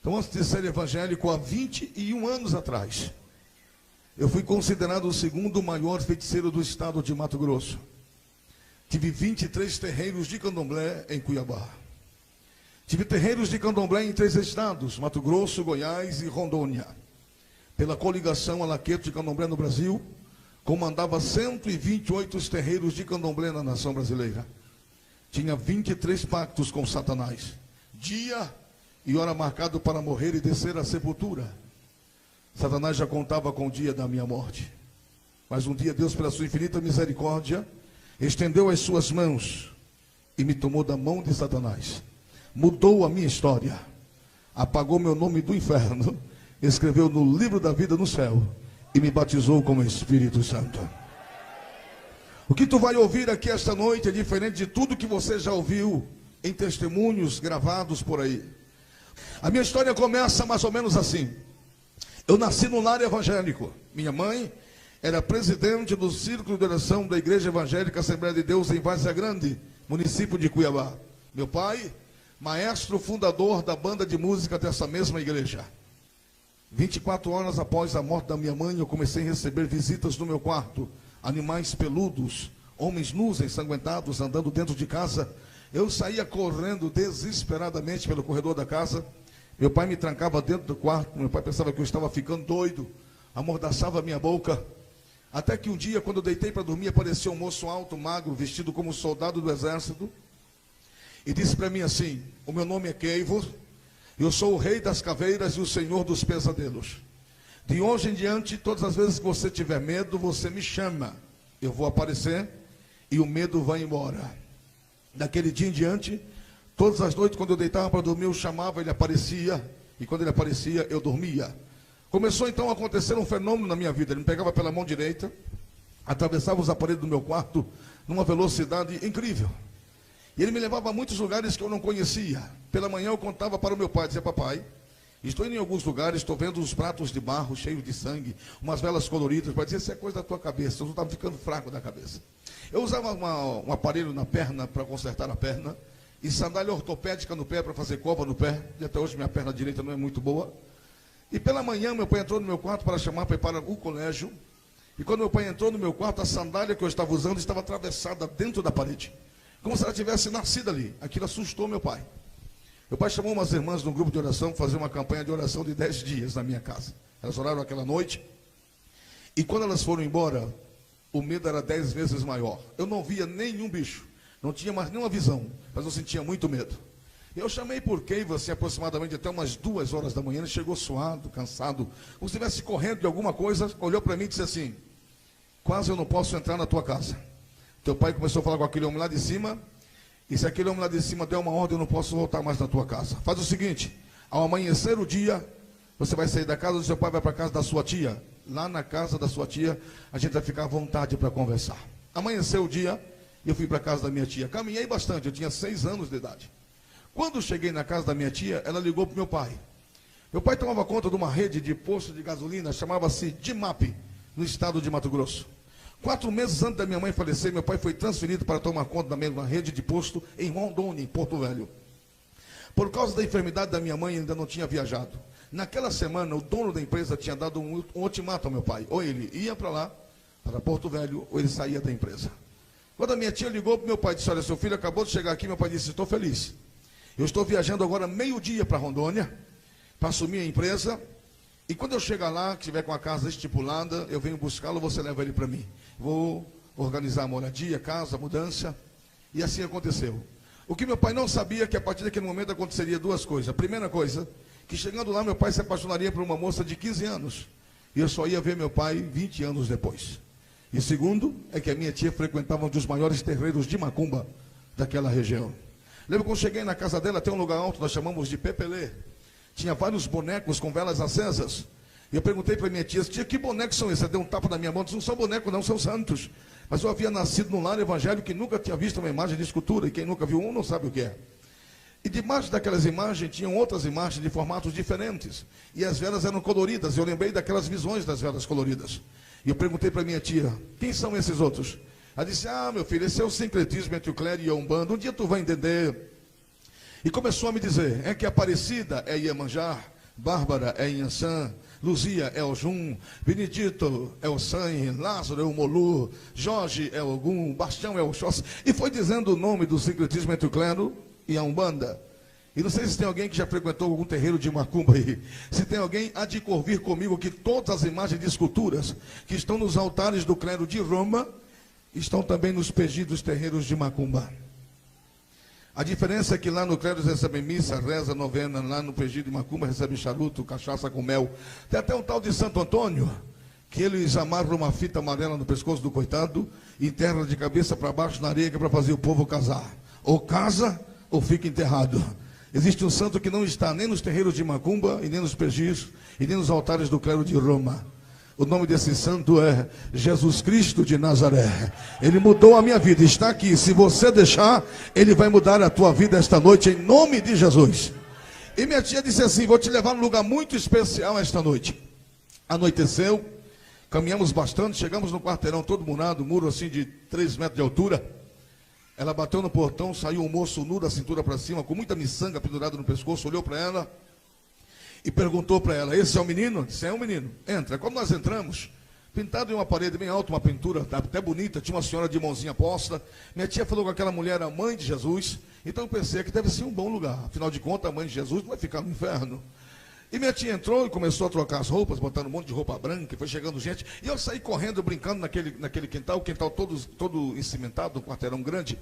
Então, antes de ser evangélico, há 21 anos atrás, eu fui considerado o segundo maior feiticeiro do estado de Mato Grosso. Tive 23 terreiros de candomblé em Cuiabá. Tive terreiros de candomblé em 3 estados, Mato Grosso, Goiás e Rondônia. Pela coligação Alaqueto de Candomblé no Brasil, comandava 128 terreiros de candomblé na nação brasileira. Tinha 23 pactos com Satanás. Dia e hora marcado para morrer e descer à sepultura. Satanás já contava com o dia da minha morte. Mas um dia Deus, pela sua infinita misericórdia, estendeu as suas mãos e me tomou da mão de Satanás. Mudou a minha história. Apagou meu nome do inferno. Escreveu no livro da vida no céu. E me batizou como Espírito Santo. O que tu vai ouvir aqui esta noite é diferente de tudo que você já ouviu em testemunhos gravados por aí. A minha história começa mais ou menos assim. Eu nasci no lar evangélico. Minha mãe era presidente do Círculo de Oração da Igreja Evangélica Assembleia de Deus em Várzea Grande, município de Cuiabá. Meu pai, maestro fundador da banda de música dessa mesma igreja. 24 horas após a morte da minha mãe, eu comecei a receber visitas no meu quarto. Animais peludos, homens nus, ensanguentados, andando dentro de casa. Eu saía correndo desesperadamente pelo corredor da casa. Meu pai me trancava dentro do quarto. Meu pai pensava que eu estava ficando doido. Amordaçava a minha boca. Até que um dia, quando eu deitei para dormir, apareceu um moço alto, magro, vestido como soldado do exército. E disse para mim assim: o meu nome é Keivo. Eu sou o rei das caveiras e o senhor dos pesadelos. De hoje em diante, todas as vezes que você tiver medo, você me chama. Eu vou aparecer e o medo vai embora. Daquele dia em diante, todas as noites, quando eu deitava para dormir, eu chamava, ele aparecia. E quando ele aparecia, eu dormia. Começou então a acontecer um fenômeno na minha vida. Ele me pegava pela mão direita, atravessava os aparelhos do meu quarto numa velocidade incrível. E ele me levava a muitos lugares que eu não conhecia. Pela manhã eu contava para o meu pai, dizia: papai, estou indo em alguns lugares, estou vendo uns pratos de barro cheios de sangue, umas velas coloridas. Para dizer: isso é coisa da tua cabeça. Eu estava ficando fraco da cabeça. Eu usava um aparelho na perna para consertar a perna, e sandália ortopédica no pé para fazer cova no pé. E até hoje minha perna direita não é muito boa. E pela manhã meu pai entrou no meu quarto para chamar para ir para o colégio. E quando meu pai entrou no meu quarto, a sandália que eu estava usando estava atravessada dentro da parede, como se ela tivesse nascido ali. Aquilo assustou meu pai. Meu pai chamou umas irmãs de um grupo de oração para fazer uma campanha de oração de 10 dias na minha casa. Elas oraram aquela noite. E quando elas foram embora, o medo era 10 vezes maior. Eu não via nenhum bicho. Não tinha mais nenhuma visão. Mas eu sentia muito medo. Eu chamei por Keivo, assim, aproximadamente até umas 2 horas da manhã. Ele chegou suado, cansado, como se estivesse correndo de alguma coisa. Olhou para mim e disse assim: quase eu não posso entrar na tua casa. Teu pai começou a falar com aquele homem lá de cima. E se aquele homem lá de cima der uma ordem, eu não posso voltar mais na tua casa. Faz o seguinte: ao amanhecer o dia, você vai sair da casa do seu pai, vai para a casa da sua tia. Lá na casa da sua tia, a gente vai ficar à vontade para conversar. Amanheceu o dia, eu fui para a casa da minha tia. Caminhei bastante, eu tinha 6 anos de idade. Quando cheguei na casa da minha tia, ela ligou para o meu pai. Meu pai tomava conta de uma rede de posto de gasolina, chamava-se DIMAP, no estado de Mato Grosso. 4 meses antes da minha mãe falecer, meu pai foi transferido para tomar conta da mesma rede de posto em Rondônia, em Porto Velho. Por causa da enfermidade da minha mãe, ainda não tinha viajado. Naquela semana, o dono da empresa tinha dado um ultimato ao meu pai. Ou ele ia para lá, para Porto Velho, ou ele saía da empresa. Quando a minha tia ligou para o meu pai e disse: olha, seu filho acabou de chegar aqui, meu pai disse: estou feliz. Eu estou viajando agora meio-dia para Rondônia, para assumir a empresa. E quando eu chegar lá, que estiver com a casa estipulada, eu venho buscá-lo, você leva ele para mim. Vou organizar a moradia, casa, mudança. E assim aconteceu. O que meu pai não sabia é que a partir daquele momento aconteceria 2 coisas. A primeira coisa, que chegando lá, meu pai se apaixonaria por uma moça de 15 anos. E eu só ia ver meu pai 20 anos depois. E segundo, é que a minha tia frequentava um dos maiores terreiros de macumba daquela região. Lembro quando cheguei na casa dela, tem um lugar alto, nós chamamos de Pepelê. Tinha vários bonecos com velas acesas. E eu perguntei para minha tia: tia, que bonecos são esses? Ela deu um tapa na minha mão, disse: não são bonecos não, são santos. Mas eu havia nascido num lar evangélico que nunca tinha visto uma imagem de escultura. E quem nunca viu um não sabe o que é. E debaixo daquelas imagens, tinham outras imagens de formatos diferentes. E as velas eram coloridas. Eu lembrei daquelas visões das velas coloridas. E eu perguntei para minha tia: quem são esses outros? Ela disse: ah, meu filho, esse é o sincretismo entre o clero e a Umbanda. Um dia tu vai entender. E começou a me dizer, é que Aparecida é Iemanjá, Bárbara é Inhansã, Luzia é Oxum, Benedito é o Sanhe, Lázaro é o Molu, Jorge é Ogum, Bastião é o Oxóssi. E foi dizendo o nome do sincretismo entre o clero e a Umbanda. E não sei se tem alguém que já frequentou algum terreiro de macumba aí. Se tem alguém, há de convir comigo que todas as imagens de esculturas que estão nos altares do clero de Roma estão também nos pedidos terreiros de macumba. A diferença é que lá no clero eles recebem missa, reza, novena, lá no pedido de macumba recebem charuto, cachaça com mel. Tem até um tal de Santo Antônio, que eles amarram uma fita amarela no pescoço do coitado e enterram de cabeça para baixo na areia, que é para fazer o povo casar. Ou casa, ou fica enterrado. Existe um santo que não está nem nos terreiros de macumba, e nem nos pejis, e nem nos altares do clero de Roma. O nome desse santo é Jesus Cristo de Nazaré. Ele mudou a minha vida, está aqui. Se você deixar, ele vai mudar a tua vida esta noite, em nome de Jesus. E minha tia disse assim, vou te levar num lugar muito especial esta noite. Anoiteceu, caminhamos bastante, chegamos no quarteirão todo murado, muro assim de 3 metros de altura. Ela bateu no portão, saiu um moço nu da cintura para cima, com muita miçanga pendurada no pescoço, olhou para ela e perguntou para ela, esse é o menino? Disse, é um menino. Entra. Quando nós entramos, pintado em uma parede bem alta, uma pintura até bonita, tinha uma senhora de mãozinha posta. Minha tia falou que aquela mulher era a mãe de Jesus, então eu pensei que deve ser um bom lugar. Afinal de contas, a mãe de Jesus não vai ficar no inferno. E minha tia entrou e começou a trocar as roupas, botando um monte de roupa branca, e foi chegando gente. E eu saí correndo, brincando naquele quintal, o quintal todo encimentado, um quarteirão grande.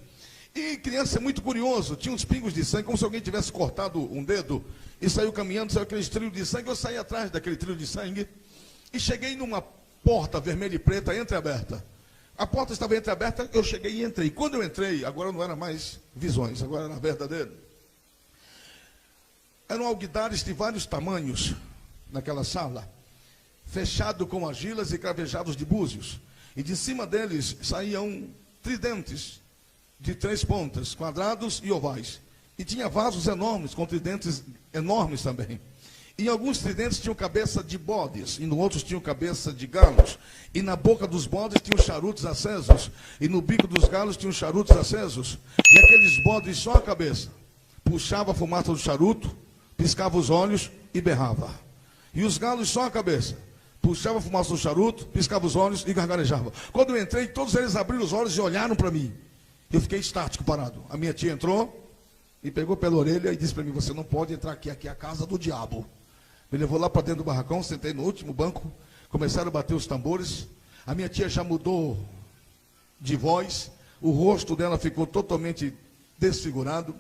E criança é muito curioso, tinha uns pingos de sangue, como se alguém tivesse cortado um dedo, e saiu caminhando, saiu aquele trilho de sangue. Eu saí atrás daquele trilho de sangue, e cheguei numa porta vermelha e preta entreaberta. A porta estava entreaberta, eu cheguei e entrei. Quando eu entrei, agora não era mais visões, agora era verdadeiro. Eram alguidares de vários tamanhos naquela sala, fechado com argilas e cravejados de búzios. E de cima deles saíam tridentes de 3 pontas, quadrados e ovais. E tinha vasos enormes, com tridentes enormes também. E alguns tridentes tinham cabeça de bodes, e no outros tinham cabeça de galos. E na boca dos bodes tinham charutos acesos, e no bico dos galos tinham charutos acesos. E aqueles bodes só a cabeça. Puxava a fumaça do charuto, piscava os olhos e berrava. E os galos só a cabeça. Puxava a fumaça do charuto, piscava os olhos e gargarejava. Quando eu entrei, todos eles abriram os olhos e olharam para mim. Eu fiquei estático, parado. A minha tia entrou, me pegou pela orelha e disse para mim, você não pode entrar aqui, aqui é a casa do diabo. Me levou lá para dentro do barracão, sentei no último banco, começaram a bater os tambores. A minha tia já mudou de voz, o rosto dela ficou totalmente desfigurado.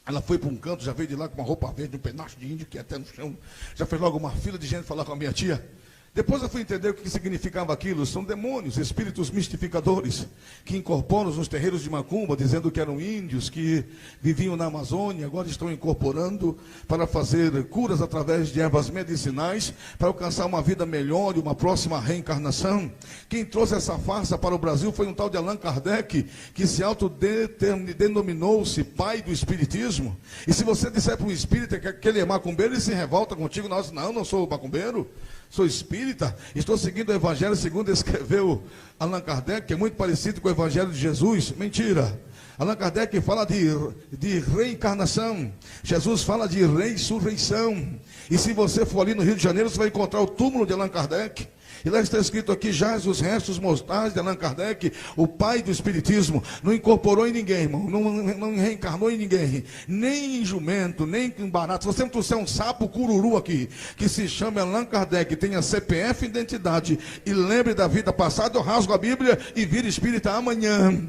Ela foi para um canto, já veio de lá com uma roupa verde, um pedaço de índio que ia até no chão. Já fez logo uma fila de gente falar com a minha tia. Depois eu fui entender o que significava aquilo. São demônios, espíritos mistificadores, que incorporam nos terreiros de macumba, dizendo que eram índios, que viviam na Amazônia, agora estão incorporando para fazer curas através de ervas medicinais, para alcançar uma vida melhor e uma próxima reencarnação. Quem trouxe essa farsa para o Brasil foi um tal de Allan Kardec, que se autodenominou-se pai do espiritismo. E se você disser para um espírita que ele é macumbeiro, ele se revolta contigo. Não sou macumbeiro. Sou espírita, estou seguindo o evangelho segundo escreveu Allan Kardec, que é muito parecido com o evangelho de Jesus. Mentira. Allan Kardec fala de reencarnação. Jesus fala de ressurreição. E se você for ali no Rio de Janeiro, você vai encontrar o túmulo de Allan Kardec. E lá está escrito aqui, jaz os restos mortais de Allan Kardec, o pai do espiritismo. Não incorporou em ninguém, irmão. Não reencarnou em ninguém. Nem em jumento, nem em barato. Se você não trouxer um sapo cururu aqui, que se chama Allan Kardec, tenha CPF e identidade, e lembre da vida passada, eu rasgo a Bíblia e vire espírita amanhã.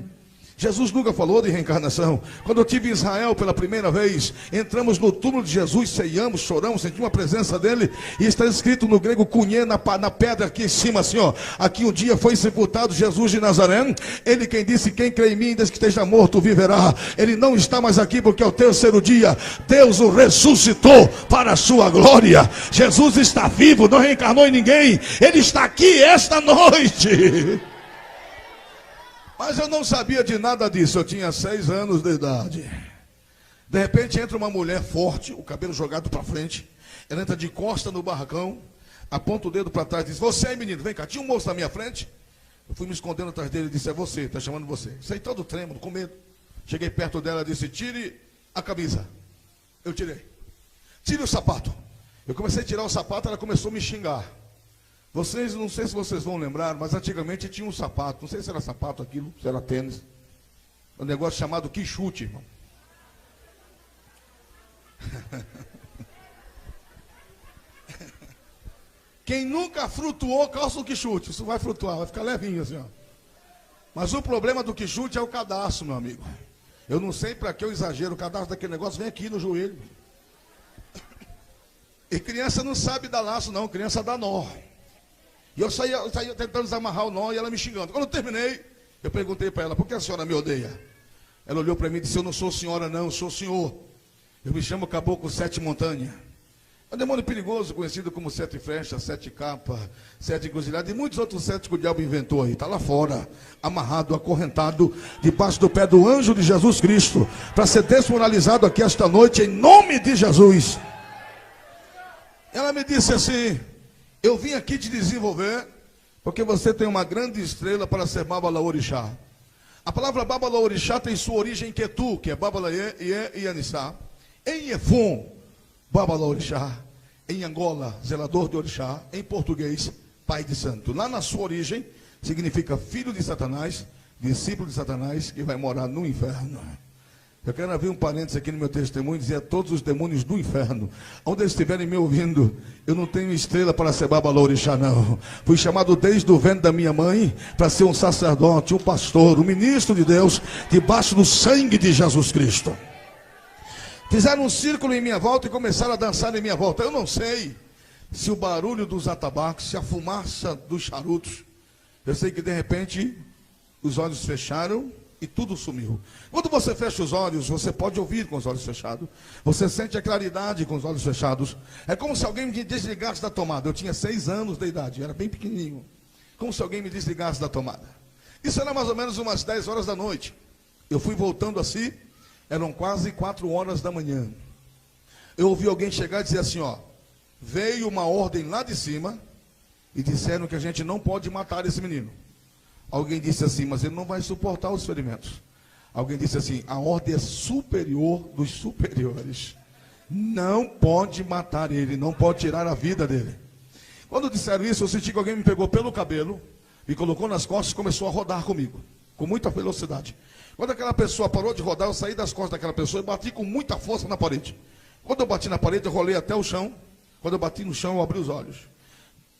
Jesus nunca falou de reencarnação. Quando eu estive em Israel pela primeira vez, entramos no túmulo de Jesus, ceiamos, choramos, sentimos a presença dele, e está escrito no grego cunhê, na pedra aqui em cima, assim, ó, aqui um dia foi sepultado Jesus de Nazaré. Ele quem disse, quem crê em mim, desde que esteja morto, viverá. Ele não está mais aqui porque é o terceiro dia, Deus o ressuscitou para a sua glória. Jesus está vivo, não reencarnou em ninguém, ele está aqui esta noite. Mas eu não sabia de nada disso, eu tinha 6 anos de idade. De repente entra uma mulher forte, o cabelo jogado para frente. Ela entra de costa no barracão, aponta o dedo para trás e diz, você aí menino, vem cá, tinha um moço na minha frente. Eu fui me escondendo atrás dele e disse, é você, está chamando você. Saí todo trêmulo, com medo. Cheguei perto dela e disse, tire a camisa. Eu tirei. Tire o sapato. Eu comecei a tirar o sapato, ela começou a me xingar. Vocês, não sei se vocês vão lembrar, mas antigamente tinha um sapato, não sei se era sapato aquilo, se era tênis. Um negócio chamado quichute, irmão. Quem nunca flutuou, calça o quichute. Isso vai flutuar, vai ficar levinho assim, ó. Mas o problema do quichute é o cadastro, meu amigo. Eu não sei para que eu exagero, o cadastro daquele negócio vem aqui no joelho. E criança não sabe dar laço, não. Criança dá nó. E eu saía tentando desamarrar o nó e ela me xingando. Quando eu terminei, eu perguntei para ela, por que a senhora me odeia? Ela olhou para mim e disse, eu não sou senhora não, eu sou senhor. Eu me chamo Caboclo Sete Montanha. É um demônio perigoso, conhecido como Sete Flechas, Sete Capas, Sete Encruzilhadas e muitos outros sete que o diabo inventou aí. Está lá fora, amarrado, acorrentado, debaixo do pé do anjo de Jesus Cristo, para ser desmoralizado aqui esta noite, em nome de Jesus. Ela me disse assim, eu vim aqui te desenvolver, porque você tem uma grande estrela para ser Babalaorixá. A palavra Babalaorixá tem sua origem em Ketu, que é Babalaê, Iê e Anissá. Em Efon, Babalaorixá. Em Angola, zelador de orixá. Em português, pai de santo. Lá na sua origem, significa filho de Satanás, discípulo de Satanás, que vai morar no inferno. Eu quero abrir um parênteses aqui no meu testemunho e dizer a todos os demônios do inferno, onde eles estiverem me ouvindo, eu não tenho estrela para ser Babalaorixá, não. Fui chamado desde o ventre da minha mãe para ser um sacerdote, um pastor, um ministro de Deus, debaixo do sangue de Jesus Cristo. Fizeram um círculo em minha volta e começaram a dançar em minha volta. Eu não sei se o barulho dos atabaques, se a fumaça dos charutos, eu sei que de repente os olhos fecharam e tudo sumiu. Quando você fecha os olhos, você pode ouvir com os olhos fechados. Você sente a claridade com os olhos fechados. É como se alguém me desligasse da tomada. Eu tinha 6 anos de idade, era bem pequenininho. Como se alguém me desligasse da tomada. Isso era mais ou menos umas 10 horas da noite. Eu fui voltando assim, eram quase 4 horas da manhã. Eu ouvi alguém chegar e dizer assim, ó, veio uma ordem lá de cima e disseram que a gente não pode matar esse menino. Alguém disse assim, mas ele não vai suportar os ferimentos. Alguém disse assim, a ordem é superior dos superiores. Não pode matar ele, não pode tirar a vida dele. Quando disseram isso, eu senti que alguém me pegou pelo cabelo, me colocou nas costas e começou a rodar comigo, com muita velocidade. Quando aquela pessoa parou de rodar, eu saí das costas daquela pessoa e bati com muita força na parede. Quando eu bati na parede, eu rolei até o chão. Quando eu bati no chão, eu abri os olhos.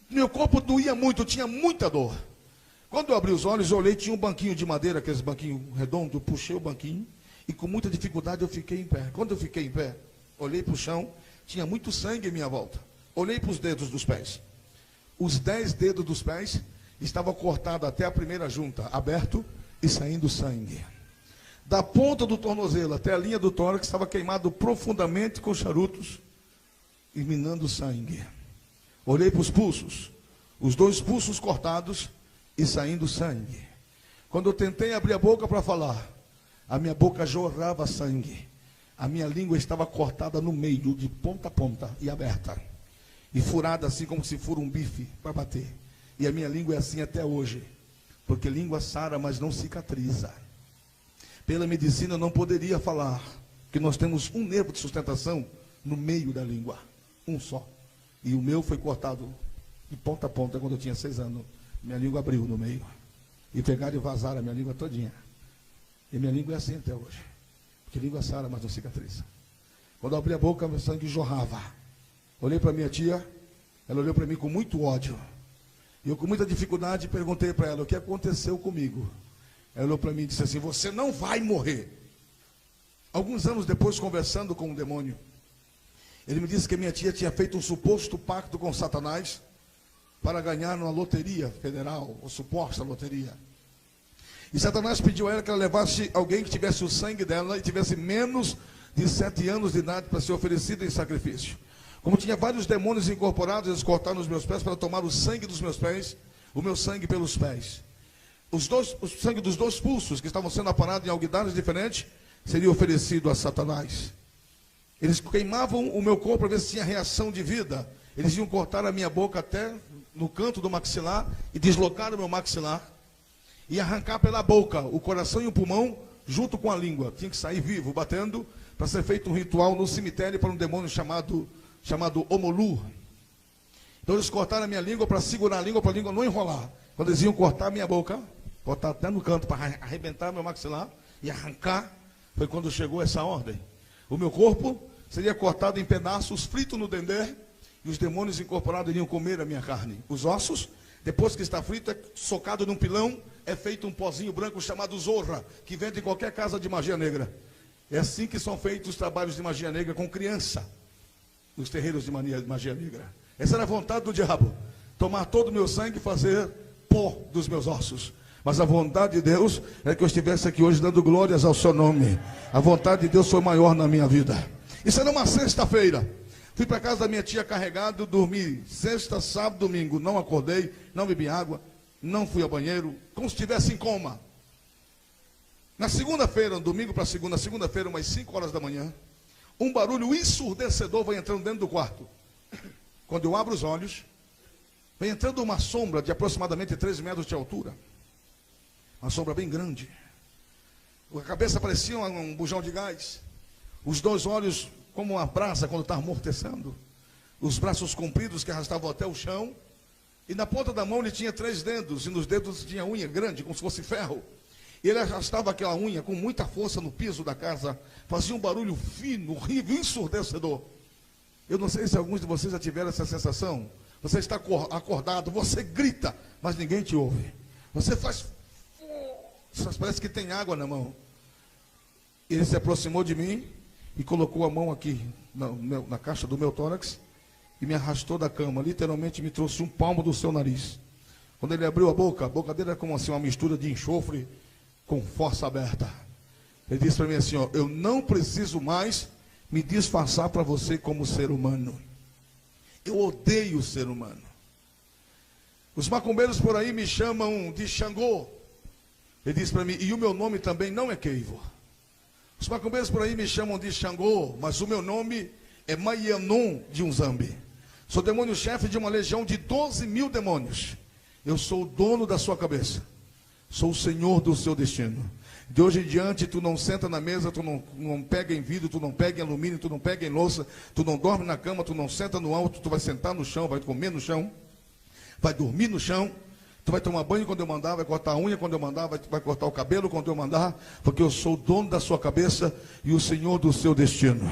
Meu corpo doía muito, eu tinha muita dor. Quando eu abri os olhos, eu olhei, tinha um banquinho de madeira, aqueles banquinhos redondos, eu puxei o banquinho e com muita dificuldade eu fiquei em pé. Quando eu fiquei em pé, olhei para o chão, tinha muito sangue em minha volta. Olhei para os dedos dos pés. Os 10 dedos dos pés estavam cortados até a primeira junta, aberto e saindo sangue. Da ponta do tornozelo até a linha do tórax estava queimado profundamente com charutos e minando sangue. Olhei para os pulsos, os 2 pulsos cortados e saindo sangue. Quando eu tentei abrir a boca para falar, a minha boca jorrava sangue. A minha língua estava cortada no meio, de ponta a ponta, e aberta. E furada assim como se for um bife para bater. E a minha língua é assim até hoje. Porque língua sara, mas não cicatriza. Pela medicina eu não poderia falar. Porque nós temos um nervo de sustentação no meio da língua. Um só. E o meu foi cortado de ponta a ponta quando eu tinha 6 anos. Minha língua abriu no meio. E pegaram e vazaram a minha língua todinha. E minha língua é assim até hoje. Porque língua sara, mas não cicatriza. Quando eu abri a boca, meu sangue jorrava. Olhei para minha tia, ela olhou para mim com muito ódio. E eu com muita dificuldade perguntei para ela, o que aconteceu comigo? Ela olhou para mim e disse assim, você não vai morrer. Alguns anos depois, conversando com um demônio, ele me disse que minha tia tinha feito um suposto pacto com Satanás para ganhar uma loteria federal, ou suposta loteria. E Satanás pediu a ela que ela levasse alguém que tivesse o sangue dela e tivesse menos de 7 anos de idade para ser oferecido em sacrifício. Como tinha vários demônios incorporados, eles cortaram os meus pés para tomar o sangue dos meus pés, o meu sangue pelos pés. O sangue dos 2 pulsos que estavam sendo aparados em alguidares diferentes seria oferecido a Satanás. Eles queimavam o meu corpo para ver se tinha reação de vida. Eles iam cortar a minha boca até no canto do maxilar e deslocar o meu maxilar e arrancar pela boca o coração e o pulmão junto com a língua. Tinha que sair vivo, batendo, para ser feito um ritual no cemitério para um demônio chamado Omolu. Então eles cortaram a minha língua para segurar a língua, para a língua não enrolar. Quando eles iam cortar a minha boca, botar até no canto para arrebentar meu maxilar e arrancar, foi quando chegou essa ordem. O meu corpo seria cortado em pedaços, frito no dendê, e os demônios incorporados iriam comer a minha carne. Os ossos, depois que está frito, é socado num pilão, é feito um pozinho branco chamado zorra, que vende em qualquer casa de magia negra. É assim que são feitos os trabalhos de magia negra com criança, nos terreiros de magia negra. Essa era a vontade do diabo, tomar todo o meu sangue e fazer pó dos meus ossos. Mas a vontade de Deus é que eu estivesse aqui hoje dando glórias ao seu nome. A vontade de Deus foi maior na minha vida. Isso era uma sexta-feira. Fui para casa da minha tia carregado, dormi sexta, sábado, domingo. Não acordei, não bebi água, não fui ao banheiro, como se estivesse em coma. Na segunda-feira, domingo para segunda-feira, umas 5 horas da manhã, um barulho ensurdecedor vai entrando dentro do quarto. Quando eu abro os olhos, vem entrando uma sombra de aproximadamente 3 metros de altura. Uma sombra bem grande. A cabeça parecia um bujão de gás. Os 2 olhos como uma brasa quando está amortecendo. Os braços compridos que arrastavam até o chão. E na ponta da mão ele tinha 3 dedos. E nos dedos tinha unha grande, como se fosse ferro. E ele arrastava aquela unha com muita força no piso da casa. Fazia um barulho fino, horrível, ensurdecedor. Eu não sei se alguns de vocês já tiveram essa sensação. Você está acordado, você grita, mas ninguém te ouve. Você faz... Parece que tem água na mão. Ele se aproximou de mim e colocou a mão aqui na caixa do meu tórax e me arrastou da cama. Literalmente me trouxe um palmo do seu nariz. Quando ele abriu a boca dele era como assim, uma mistura de enxofre com força aberta. Ele disse para mim assim, ó, eu não preciso mais me disfarçar para você como ser humano. Eu odeio o ser humano. Os macumbeiros por aí me chamam de Xangô. Ele disse para mim, e o meu nome também não é Keivo. Os macumbeiros por aí me chamam de Xangô, mas o meu nome é Maianon de Unzambi. Sou demônio-chefe de uma legião de 12.000 demônios. Eu sou o dono da sua cabeça. Sou o senhor do seu destino. De hoje em diante, tu não senta na mesa, tu não pega em vidro, tu não pega em alumínio, tu não pega em louça, tu não dorme na cama, tu não senta no alto, tu vai sentar no chão, vai comer no chão, vai dormir no chão, tu vai tomar banho quando eu mandar, vai cortar a unha quando eu mandar, vai cortar o cabelo quando eu mandar, porque eu sou o dono da sua cabeça e o senhor do seu destino.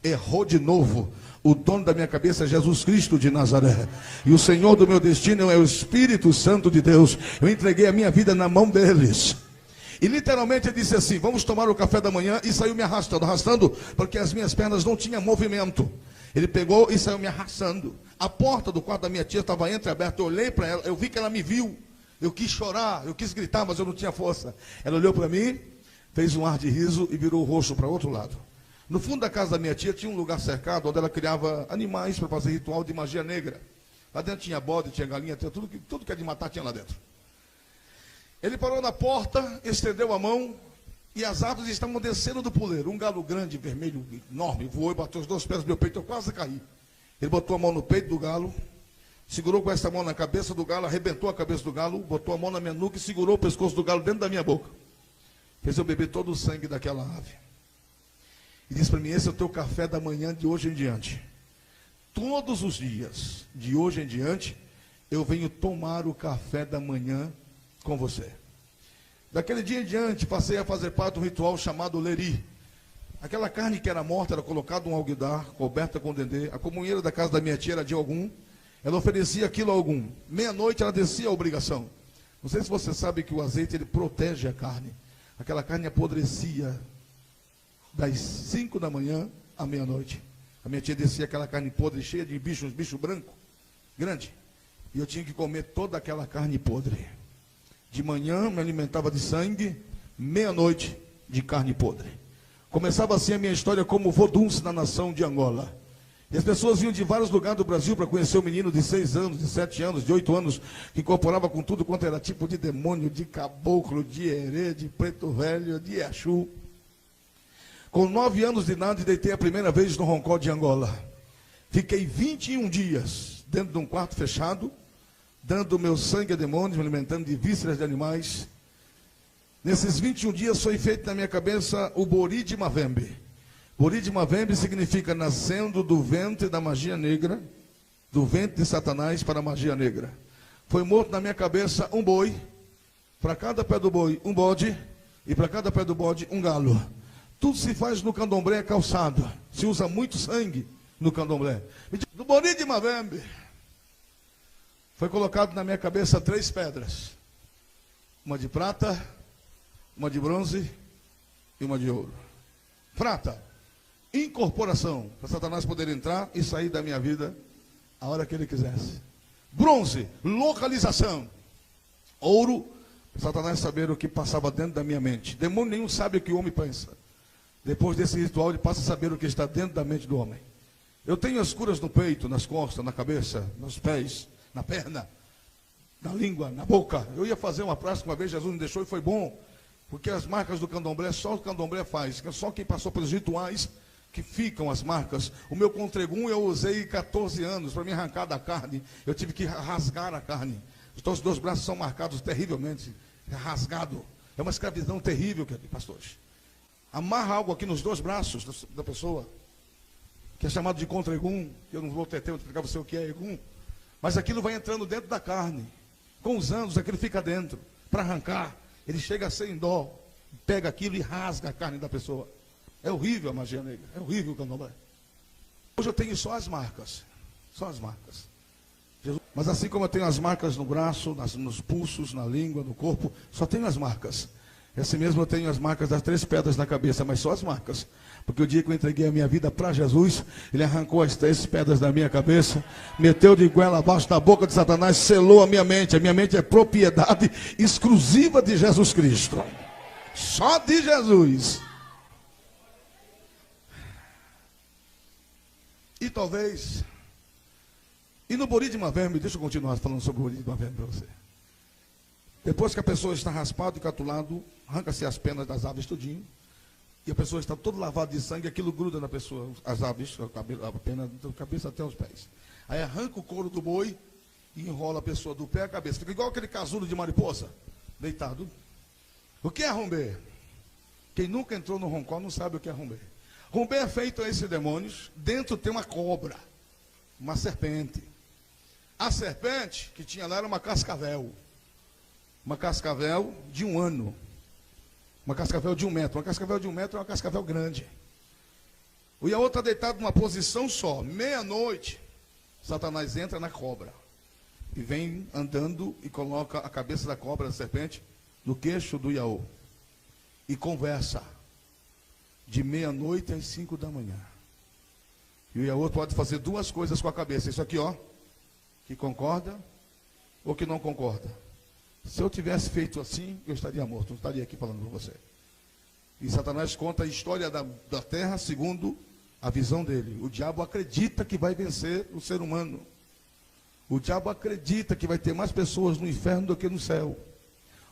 Errou de novo. O dono da minha cabeça é Jesus Cristo de Nazaré. E o Senhor do meu destino é o Espírito Santo de Deus. Eu entreguei a minha vida na mão deles. E literalmente ele disse assim, vamos tomar o café da manhã, e saiu me arrastando, porque as minhas pernas não tinham movimento. Ele pegou e saiu me arrastando. A porta do quarto da minha tia estava entreaberta, eu olhei para ela, eu vi que ela me viu. Eu quis chorar, eu quis gritar, mas eu não tinha força. Ela olhou para mim, fez um ar de riso e virou o rosto para o outro lado. No fundo da casa da minha tia tinha um lugar cercado, onde ela criava animais para fazer ritual de magia negra. Lá dentro tinha bode, tinha galinha, tinha tudo que é de matar tinha lá dentro. Ele parou na porta, estendeu a mão, e as aves estavam descendo do puleiro. Um galo grande, vermelho, enorme, voou e bateu os 2 pés no meu peito, eu quase caí. Ele botou a mão no peito do galo, segurou com essa mão na cabeça do galo, arrebentou a cabeça do galo, botou a mão na minha nuca e segurou o pescoço do galo dentro da minha boca. Fez eu beber todo o sangue daquela ave. E disse para mim, esse é o teu café da manhã de hoje em diante. Todos os dias, de hoje em diante, eu venho tomar o café da manhã com você. Daquele dia em diante, passei a fazer parte de um ritual chamado Leri. Aquela carne que era morta era colocada um alguidar, coberta com dendê. A comunheira da casa da minha tia era de algum. Ela oferecia aquilo a algum. Meia-noite ela descia a obrigação. Não sei se você sabe que o azeite ele protege a carne. Aquela carne apodrecia das 5 da manhã à meia-noite. A minha tia descia aquela carne podre, cheia de bichos, bicho branco, grande. E eu tinha que comer toda aquela carne podre. De manhã me alimentava de sangue, meia-noite de carne podre. Começava assim a minha história como vodunce na nação de Angola. E as pessoas vinham de vários lugares do Brasil para conhecer o menino de 6 anos, de 7 anos, de 8 anos, que incorporava com tudo quanto era tipo de demônio, de caboclo, de herê, de preto velho, de Exu. Com 9 anos de idade, deitei a primeira vez no roncó de Angola. Fiquei 21 dias dentro de um quarto fechado, dando meu sangue a demônios, me alimentando de vísceras de animais. Nesses 21 dias foi feito na minha cabeça o Bori de Mavembe. Bori de Mavembe significa nascendo do ventre da magia negra, do ventre de Satanás para a magia negra. Foi morto na minha cabeça um boi, para cada pé do boi um bode, e para cada pé do bode um galo. Tudo se faz no candomblé calçado. Se usa muito sangue no candomblé. Do Bori de Mavembe foi colocado na minha cabeça 3 pedras. Uma de prata, uma de bronze e uma de ouro. Prata, incorporação, para Satanás poder entrar e sair da minha vida a hora que ele quisesse. Bronze, localização. Ouro, para Satanás saber o que passava dentro da minha mente. Demônio nenhum sabe o que o homem pensa. Depois desse ritual, ele passa a saber o que está dentro da mente do homem. Eu tenho as curas no peito, nas costas, na cabeça, nos pés, na perna, na língua, na boca. Eu ia fazer uma prática uma vez, Jesus me deixou e foi bom. Porque as marcas do candomblé, só o candomblé faz. Só quem passou pelos rituais que ficam as marcas. O meu contregum eu usei 14 anos para me arrancar da carne. Eu tive que rasgar a carne. Os 2 braços são marcados terrivelmente. É rasgado. É uma escravidão terrível, pastores. Amarra algo aqui nos 2 braços da pessoa, que é chamado de contregum. Eu não vou ter tempo de explicar para você o que é egum. Mas aquilo vai entrando dentro da carne. Com os anos, aquilo fica dentro. Para arrancar, ele chega sem dó. Pega aquilo e rasga a carne da pessoa. É horrível a magia negra. É horrível o candomblé. Hoje eu tenho só as marcas. Só as marcas. Jesus. Mas assim como eu tenho as marcas no braço, nos pulsos, na língua, no corpo, só tenho as marcas. Assim mesmo eu tenho as marcas das 3 pedras na cabeça, mas só as marcas. Porque o dia que eu entreguei a minha vida para Jesus, ele arrancou as 3 pedras da minha cabeça, meteu de goela abaixo da boca de Satanás, selou a minha mente. A minha mente é propriedade exclusiva de Jesus Cristo. Só de Jesus. E talvez... E no Bori de Mavembe, deixa eu continuar falando sobre o Bori de Mavembe para você. Depois que a pessoa está raspada e catulado, arranca-se as penas das aves tudinho, e a pessoa está toda lavada de sangue, aquilo gruda na pessoa, as aves, a pena da cabeça até os pés. Aí arranca o couro do boi e enrola a pessoa do pé à cabeça. Fica igual aquele casulo de mariposa, deitado. O que é rombê? Quem nunca entrou no roncó não sabe o que é rombê. Rombê é feito a esses demônios, dentro tem uma cobra, uma serpente. A serpente que tinha lá era uma cascavel. Uma cascavel de 1 ano. Uma cascavel de 1 metro. Uma cascavel de 1 metro é uma cascavel grande. O Iaô está deitado numa posição só. Meia-noite, Satanás entra na cobra. E vem andando e coloca a cabeça da cobra, da serpente, no queixo do Iaô. E conversa. De meia-noite às 5 da manhã. E o Iaô pode fazer 2 coisas com a cabeça. Isso aqui, ó. Que concorda ou que não concorda. Se eu tivesse feito assim, eu estaria morto, não estaria aqui falando com você. E Satanás conta a história da terra segundo a visão dele. O diabo acredita que vai vencer o ser humano. O diabo acredita que vai ter mais pessoas no inferno do que no céu.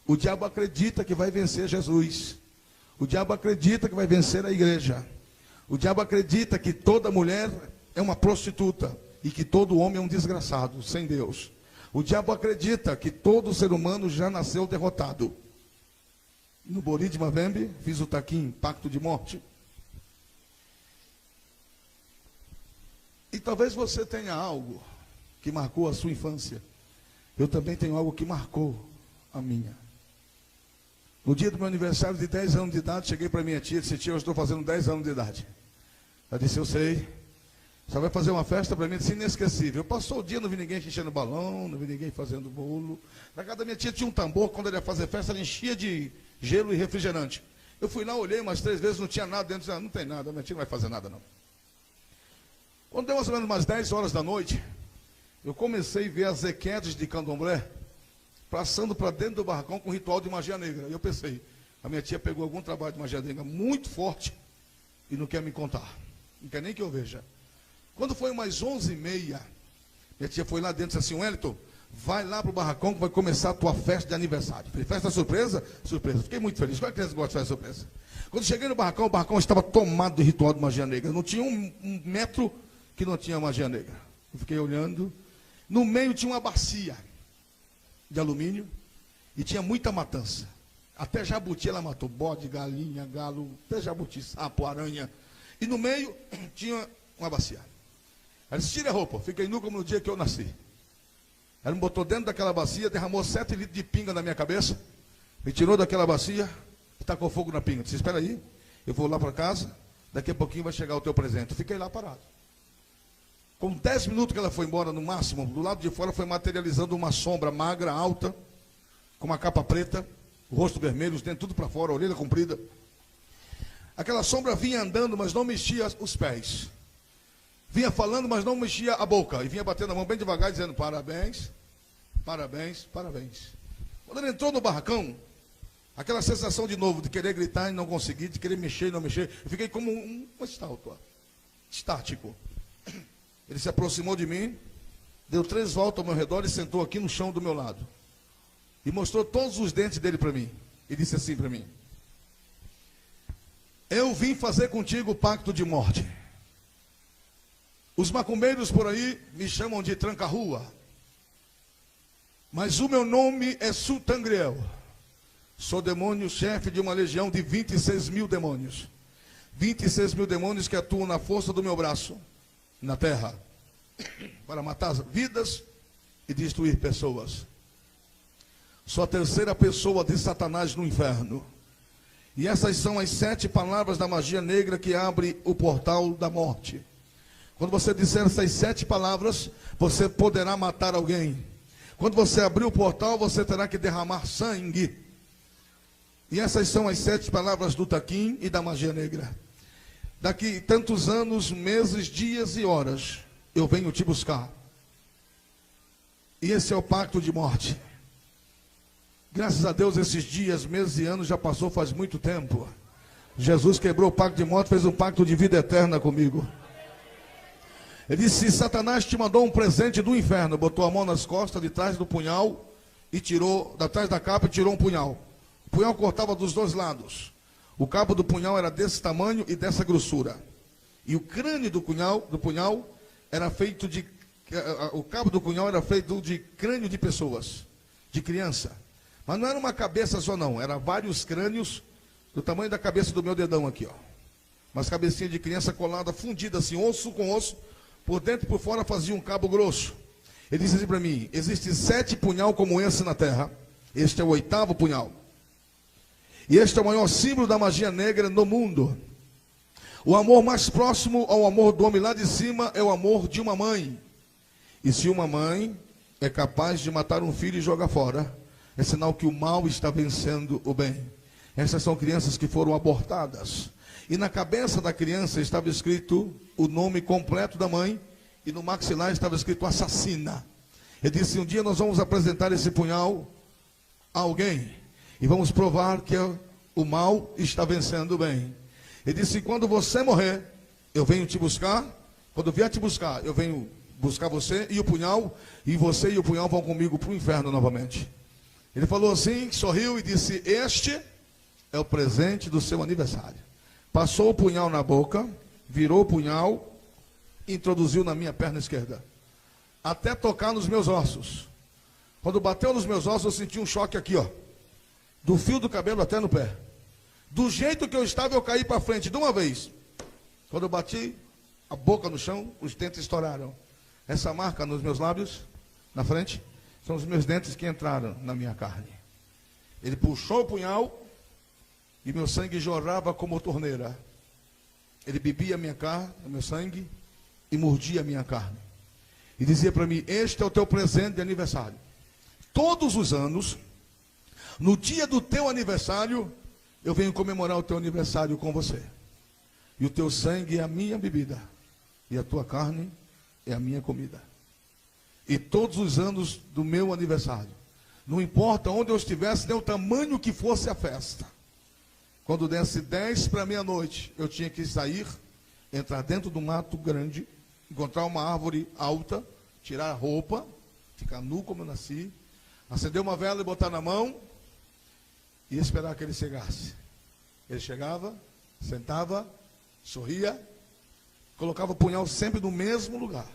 O diabo acredita que vai vencer Jesus. O diabo acredita que vai vencer a igreja. O diabo acredita que toda mulher é uma prostituta e que todo homem é um desgraçado, sem Deus. O diabo acredita que todo ser humano já nasceu derrotado. No Bori de Mavembe, fiz o taquim, pacto de morte. E talvez você tenha algo que marcou a sua infância. Eu também tenho algo que marcou a minha. No dia do meu aniversário de 10 anos de idade, cheguei para minha tia e disse: tia, eu estou fazendo 10 anos de idade. Ela disse: eu sei. Só vai fazer uma festa para mim, disse, inesquecível. Passou o dia, não vi ninguém enchendo balão, não vi ninguém fazendo bolo. Na casa da minha tia tinha um tambor, quando ele ia fazer festa, ela enchia de gelo e refrigerante. Eu fui lá, olhei umas 3 vezes, não tinha nada dentro, disse, não tem nada, minha tia não vai fazer nada não. Quando deu mais ou menos umas 10 horas da noite, eu comecei a ver as equedes de candomblé passando para dentro do barracão com ritual de magia negra. E eu pensei, a minha tia pegou algum trabalho de magia negra muito forte e não quer me contar. Não quer nem que eu veja. Quando foi umas 11h30, minha tia foi lá dentro e disse assim: Wellington, vai lá para o barracão que vai começar a tua festa de aniversário. Falei, festa surpresa? Surpresa. Fiquei muito feliz. Qual é que criança gosta de festa surpresa? Quando cheguei no barracão, o barracão estava tomado de ritual de magia negra. Não tinha um metro que não tinha magia negra. Eu fiquei olhando. No meio tinha uma bacia de alumínio e tinha muita matança. Até jabuti ela matou. Bode, galinha, galo, até jabuti, sapo, aranha. E no meio tinha uma bacia. Ela disse, tire a roupa, fiquei nu como no dia que eu nasci. Ela me botou dentro daquela bacia, derramou 7 litros de pinga na minha cabeça, me tirou daquela bacia e tacou fogo na pinga. Disse, espera aí, eu vou lá para casa, daqui a pouquinho vai chegar o teu presente. Eu fiquei lá parado. Com 10 minutos que ela foi embora, no máximo, do lado de fora foi materializando uma sombra magra, alta, com uma capa preta, o rosto vermelho, os dentes tudo para fora, a orelha comprida. Aquela sombra vinha andando, mas não mexia os pés. Vinha falando, mas não mexia a boca. E vinha batendo a mão bem devagar, dizendo, parabéns, parabéns, parabéns. Quando ele entrou no barracão, aquela sensação de novo, de querer gritar e não conseguir, de querer mexer e não mexer, eu fiquei como um estático. Ele se aproximou de mim, deu 3 voltas ao meu redor e sentou aqui no chão do meu lado. E mostrou todos os dentes dele para mim. E disse assim para mim, eu vim fazer contigo o pacto de morte. Os macumbeiros por aí me chamam de tranca-rua. Mas o meu nome é Sultangriel. Sou demônio chefe de uma legião de 26 mil demônios. 26 mil demônios que atuam na força do meu braço, na terra, para matar vidas e destruir pessoas. Sou a terceira pessoa de Satanás no inferno. E essas são as 7 palavras da magia negra que abre o portal da morte. Quando você disser essas 7 palavras, você poderá matar alguém. Quando você abrir o portal, você terá que derramar sangue. E essas são as 7 palavras do Taquim e da magia negra. Daqui tantos anos, meses, dias e horas, eu venho te buscar. E esse é o pacto de morte. Graças a Deus, esses dias, meses e anos já passou faz muito tempo. Jesus quebrou o pacto de morte, fez um pacto de vida eterna comigo. Ele disse, Satanás te mandou um presente do inferno. Botou a mão nas costas, de trás do punhal, e tirou, de trás da capa, e tirou um punhal. O punhal cortava dos 2 lados. O cabo do punhal era desse tamanho e dessa grossura. E o crânio do punhal era feito de... O cabo do punhal era feito de crânio de pessoas, de criança. Mas não era uma cabeça só não, eram vários crânios do tamanho da cabeça do meu dedão aqui, ó. Umas cabecinhas de criança colada, fundida assim, osso com osso, por dentro e por fora fazia um cabo grosso. Ele disse assim para mim, existe 7 punhal como esse na terra, este é o 8º punhal. E este é o maior símbolo da magia negra no mundo. O amor mais próximo ao amor do homem lá de cima é o amor de uma mãe. E se uma mãe é capaz de matar um filho e jogar fora, é sinal que o mal está vencendo o bem. Essas são crianças que foram abortadas. E na cabeça da criança estava escrito o nome completo da mãe. E no maxilar estava escrito assassina. Ele disse, um dia nós vamos apresentar esse punhal a alguém. E vamos provar que o mal está vencendo o bem. Ele disse, quando você morrer, eu venho te buscar. Quando eu vier te buscar, eu venho buscar você e o punhal. E você e o punhal vão comigo para o inferno novamente. Ele falou assim, sorriu e disse, este é o presente do seu aniversário. Passou o punhal na boca, virou o punhal e introduziu na minha perna esquerda. Até tocar nos meus ossos. Quando bateu nos meus ossos, eu senti um choque aqui, ó. Do fio do cabelo até no pé. Do jeito que eu estava, eu caí para frente de uma vez. Quando eu bati a boca no chão, os dentes estouraram. Essa marca nos meus lábios, na frente, são os meus dentes que entraram na minha carne. Ele puxou o punhal e meu sangue jorrava como torneira. Ele bebia a minha carne, o meu sangue, e mordia a minha carne. E dizia para mim, este é o teu presente de aniversário. Todos os anos, no dia do teu aniversário, eu venho comemorar o teu aniversário com você. E o teu sangue é a minha bebida. E a tua carne é a minha comida. E todos os anos do meu aniversário, não importa onde eu estivesse, nem o tamanho que fosse a festa. Quando desse 10 para meia-noite, eu tinha que sair, entrar dentro do mato grande, encontrar uma árvore alta, tirar a roupa, ficar nu como eu nasci, acender uma vela e botar na mão, e esperar que ele chegasse. Ele chegava, sentava, sorria, colocava o punhal sempre no mesmo lugar,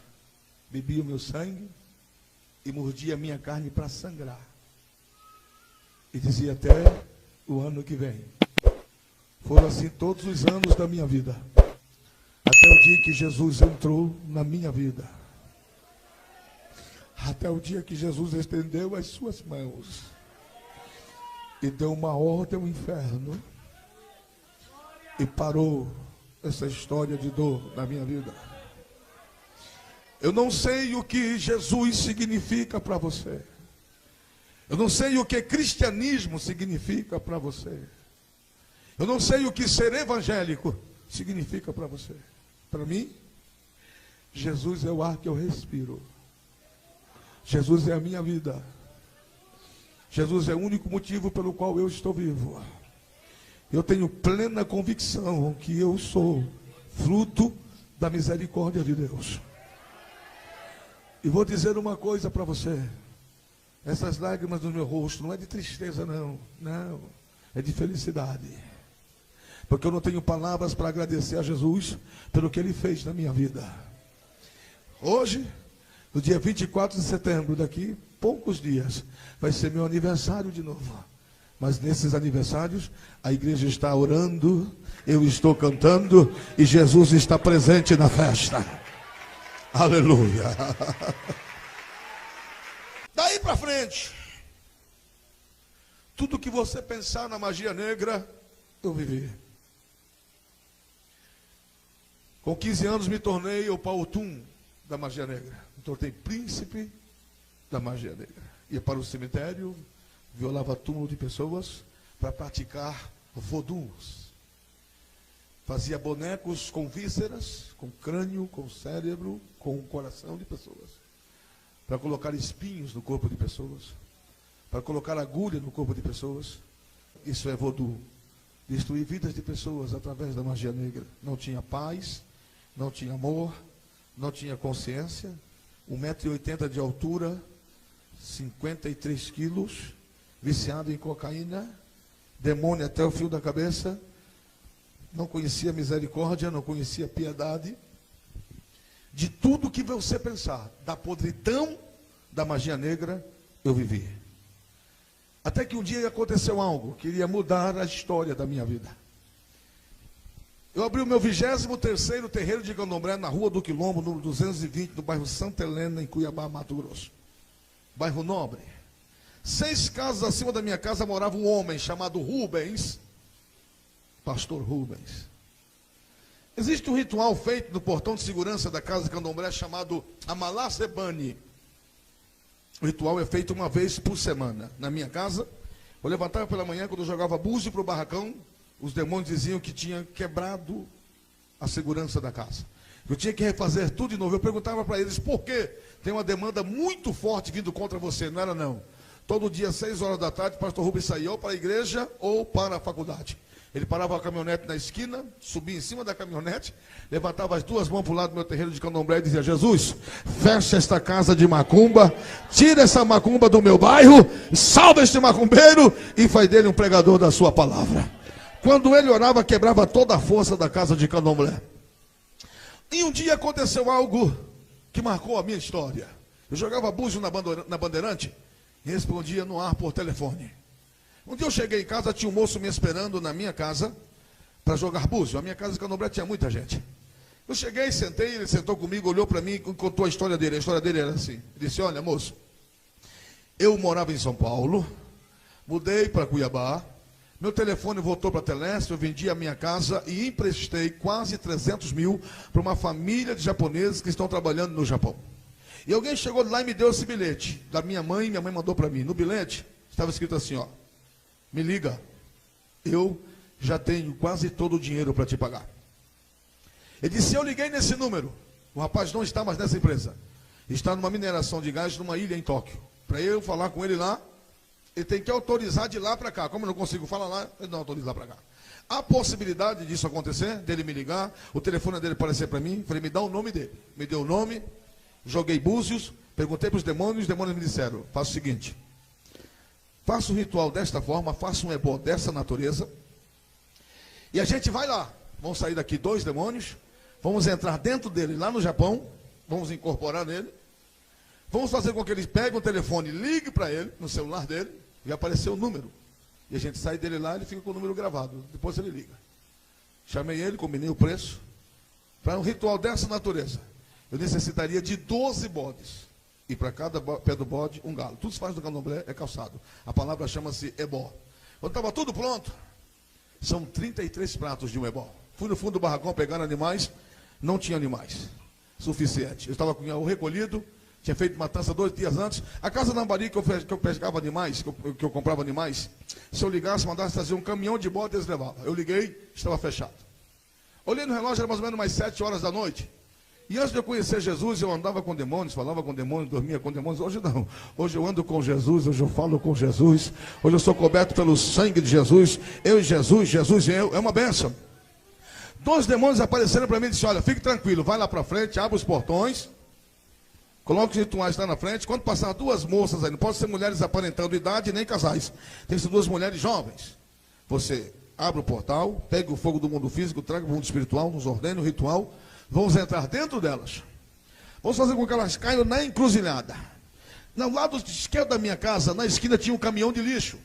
bebia o meu sangue e mordia a minha carne para sangrar. E dizia até o ano que vem. Foram assim todos os anos da minha vida. Até o dia que Jesus entrou na minha vida. Até o dia que Jesus estendeu as suas mãos e deu uma ordem ao inferno e parou essa história de dor na minha vida. Eu não sei o que Jesus significa para você. Eu não sei o que cristianismo significa para você. Eu não sei o que ser evangélico significa para você. Para mim, Jesus é o ar que eu respiro. Jesus é a minha vida. Jesus é o único motivo pelo qual eu estou vivo. Eu tenho plena convicção que eu sou fruto da misericórdia de Deus. E vou dizer uma coisa para você. Essas lágrimas no meu rosto não é de tristeza, não. Não, é de felicidade. Porque eu não tenho palavras para agradecer a Jesus pelo que Ele fez na minha vida. Hoje, no dia 24 de setembro, daqui poucos dias, vai ser meu aniversário de novo. Mas nesses aniversários, a igreja está orando, eu estou cantando e Jesus está presente na festa. Aleluia. Daí para frente, tudo que você pensar na magia negra, eu vivi. Com 15 anos me tornei o Pautum da magia negra. Me tornei príncipe da magia negra. Ia para o cemitério, violava túmulo de pessoas para praticar vodus. Fazia bonecos com vísceras, com crânio, com cérebro, com o coração de pessoas. Para colocar espinhos no corpo de pessoas. Para colocar agulha no corpo de pessoas. Isso é vodu. Destruir vidas de pessoas através da magia negra. Não tinha paz, não tinha amor, não tinha consciência. 1,80 m de altura, 53 quilos, viciado em cocaína, demônio até o fio da cabeça, não conhecia misericórdia, não conhecia piedade. De tudo que você pensar, da podridão da magia negra, eu vivi. Até que um dia aconteceu algo que iria mudar a história da minha vida. Eu abri o meu 23º terreiro de Candomblé na Rua do Quilombo, número 220, no bairro Santa Helena, em Cuiabá, Mato Grosso. Bairro nobre. 6 casas acima da minha casa morava um homem chamado Rubens, pastor Rubens. Existe um ritual feito no portão de segurança da casa de Candomblé chamado Amalá Sebani. O ritual é feito uma vez por semana. Na minha casa, eu levantava pela manhã, quando eu jogava búzio para o barracão, os demônios diziam que tinha quebrado a segurança da casa. Eu tinha que refazer tudo de novo. Eu perguntava para eles, por quê? Tem uma demanda muito forte vindo contra você. Não era não. Todo dia, 6 horas da tarde, o pastor Rubens saía ou para a igreja ou para a faculdade. Ele parava a caminhonete na esquina, subia em cima da caminhonete, levantava as 2 mãos para o lado do meu terreiro de Candomblé e dizia, Jesus, fecha esta casa de macumba, tira essa macumba do meu bairro, salva este macumbeiro e faz dele um pregador da sua palavra. Quando ele orava, quebrava toda a força da casa de Candomblé. E um dia aconteceu algo que marcou a minha história. Eu jogava búzio na Bandeirante e respondia no ar por telefone. Um dia eu cheguei em casa, tinha um moço me esperando na minha casa para jogar búzio. A minha casa de Candomblé tinha muita gente. Eu cheguei, sentei, ele sentou comigo, olhou para mim e contou a história dele. A história dele era assim. Ele disse, olha moço, eu morava em São Paulo, mudei para Cuiabá, meu telefone voltou para a Telesp, eu vendi a minha casa e emprestei quase 300 mil para uma família de japoneses que estão trabalhando no Japão. E alguém chegou lá e me deu esse bilhete da minha mãe mandou para mim. No bilhete estava escrito assim, ó, me liga, eu já tenho quase todo o dinheiro para te pagar. Ele disse, eu liguei nesse número, o rapaz não está mais nessa empresa, está numa mineração de gás numa ilha em Tóquio. Para eu falar com ele lá, ele tem que autorizar de lá para cá. Como eu não consigo falar lá, ele não autoriza para cá. Há possibilidade disso acontecer, dele me ligar, o telefone dele aparecer para mim, falei, me dá o nome dele. Me deu o nome, joguei búzios, perguntei para os demônios me disseram, faça o seguinte, faça um ritual desta forma, faça um ebó dessa natureza, e a gente vai lá, vamos sair daqui 2 demônios, vamos entrar dentro dele lá no Japão, vamos incorporar nele, vamos fazer com que ele pegue o telefone, ligue para ele, no celular dele, e aparecer o número. E a gente sai dele lá, ele fica com o número gravado. Depois ele liga. Chamei ele, combinei o preço. Para um ritual dessa natureza, eu necessitaria de 12 bodes. E para cada pé do bode, um galo. Tudo se faz no candomblé, é calçado. A palavra chama-se ebó. Quando estava tudo pronto, são 33 pratos de um ebó. Fui no fundo do barracão pegando animais, não tinha animais suficiente. Eu estava com o recolhido, tinha feito matança 2 dias antes. A casa da Ambari, que eu pescava animais, que eu comprava animais, se eu ligasse, mandasse trazer um caminhão de bode, eles levavam. Eu liguei, estava fechado. Olhei no relógio, era mais ou menos mais 7 horas da noite. E antes de eu conhecer Jesus, eu andava com demônios, falava com demônios, dormia com demônios. Hoje não. Hoje eu ando com Jesus, hoje eu falo com Jesus. Hoje eu sou coberto pelo sangue de Jesus. Eu e Jesus, Jesus e eu. É uma bênção. 2 demônios apareceram para mim e disseram: olha, fique tranquilo, vai lá para frente, abre os portões, coloque os rituais lá na frente. Quando passar 2 moças aí, não pode ser mulheres aparentando idade, nem casais. Tem que ser 2 mulheres jovens. Você abre o portal, pega o fogo do mundo físico, traga o mundo espiritual, nos ordene o ritual. Vamos entrar dentro delas. Vamos fazer com que elas caiam na encruzilhada. No lado esquerdo da minha casa, na esquina, tinha um caminhão de lixo.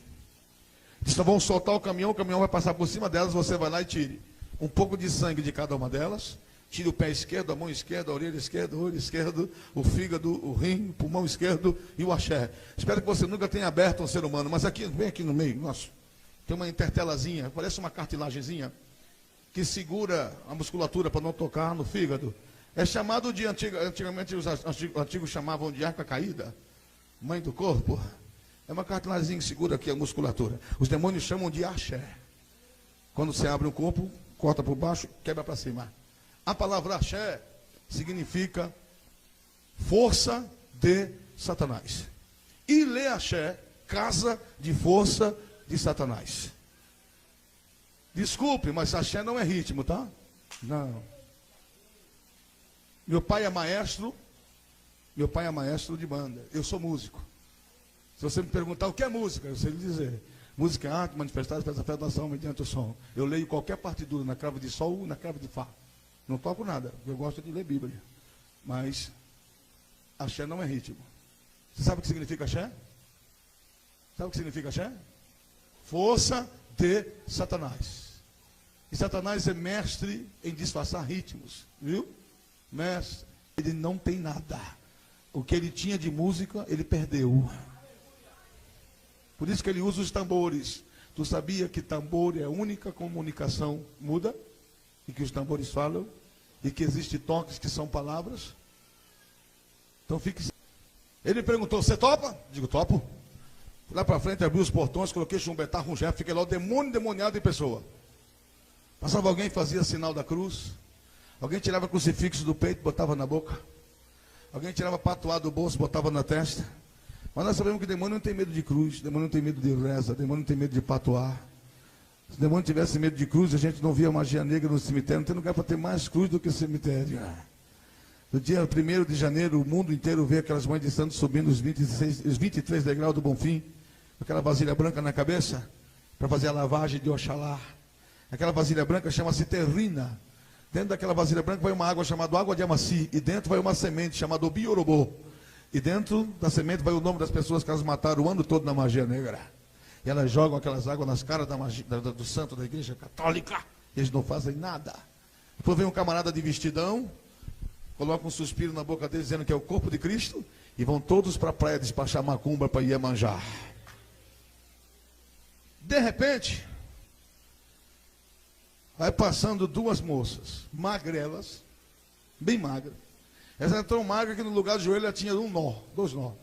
Então vão soltar o caminhão vai passar por cima delas, você vai lá e tire um pouco de sangue de cada uma delas. Tire o pé esquerdo, a mão esquerda, a orelha esquerda, o olho esquerdo, o fígado, o rim, o pulmão esquerdo e o axé. Espero que você nunca tenha aberto um ser humano, mas aqui, bem aqui no meio, nossa, tem uma intertelazinha, parece uma cartilagemzinha, que segura a musculatura para não tocar no fígado. É chamado de, antigamente os antigos chamavam de arca caída, mãe do corpo. É uma cartilagemzinha que segura aqui a musculatura. Os demônios chamam de axé. Quando você abre um corpo, corta por baixo, quebra para cima. A palavra axé significa força de Satanás. E lê axé, casa de força de Satanás. Desculpe, mas axé não é ritmo, tá? Não. Meu pai é maestro de banda. Eu sou músico. Se você me perguntar o que é música, eu sei lhe dizer. Música é arte, manifestada pela fé da ação mediante o som. Eu leio qualquer partitura na clave de sol ou na clave de fá. Não toco nada, eu gosto de ler Bíblia. Mas axé não é ritmo. Você sabe o que significa axé? Sabe o que significa axé? Força de Satanás. E Satanás é mestre em disfarçar ritmos, viu? Mestre, ele não tem nada. O que ele tinha de música, ele perdeu. Por isso que ele usa os tambores. Tu sabia que tambor é a única comunicação muda? E que os tambores falam? E que existem toques que são palavras? Então fique. Ele perguntou: você topa? Digo: topo. Fui lá para frente, abri os portões, coloquei chumbetar, rungé, fiquei lá o demônio demoniado em pessoa. Passava alguém, fazia sinal da cruz. Alguém tirava crucifixo do peito, botava na boca. Alguém tirava patuá do bolso, botava na testa. Mas nós sabemos que demônio não tem medo de cruz, demônio não tem medo de reza, demônio não tem medo de patuá. Se o demônio tivesse medo de cruz, a gente não via magia negra no cemitério. Não tem lugar para ter mais cruz do que cemitério. No dia 1º de janeiro, o mundo inteiro vê aquelas mães de santos subindo os 23 degraus do Bonfim, com aquela vasilha branca na cabeça, para fazer a lavagem de Oxalá. Aquela vasilha branca chama-se terrina. Dentro daquela vasilha branca vai uma água chamada água de Amaci, e dentro vai uma semente chamada Obiorobô. E dentro da semente vai o nome das pessoas que elas mataram o ano todo na magia negra. E elas jogam aquelas águas nas caras do santo da igreja católica. E eles não fazem nada. Depois vem um camarada de vestidão, coloca um suspiro na boca dele dizendo que é o corpo de Cristo, e vão todos para a praia despachar macumba para Iemanjá. De repente, vai passando 2 moças, magrelas, bem magras. Essa era tão magra que no lugar do joelho ela tinha 2 nós.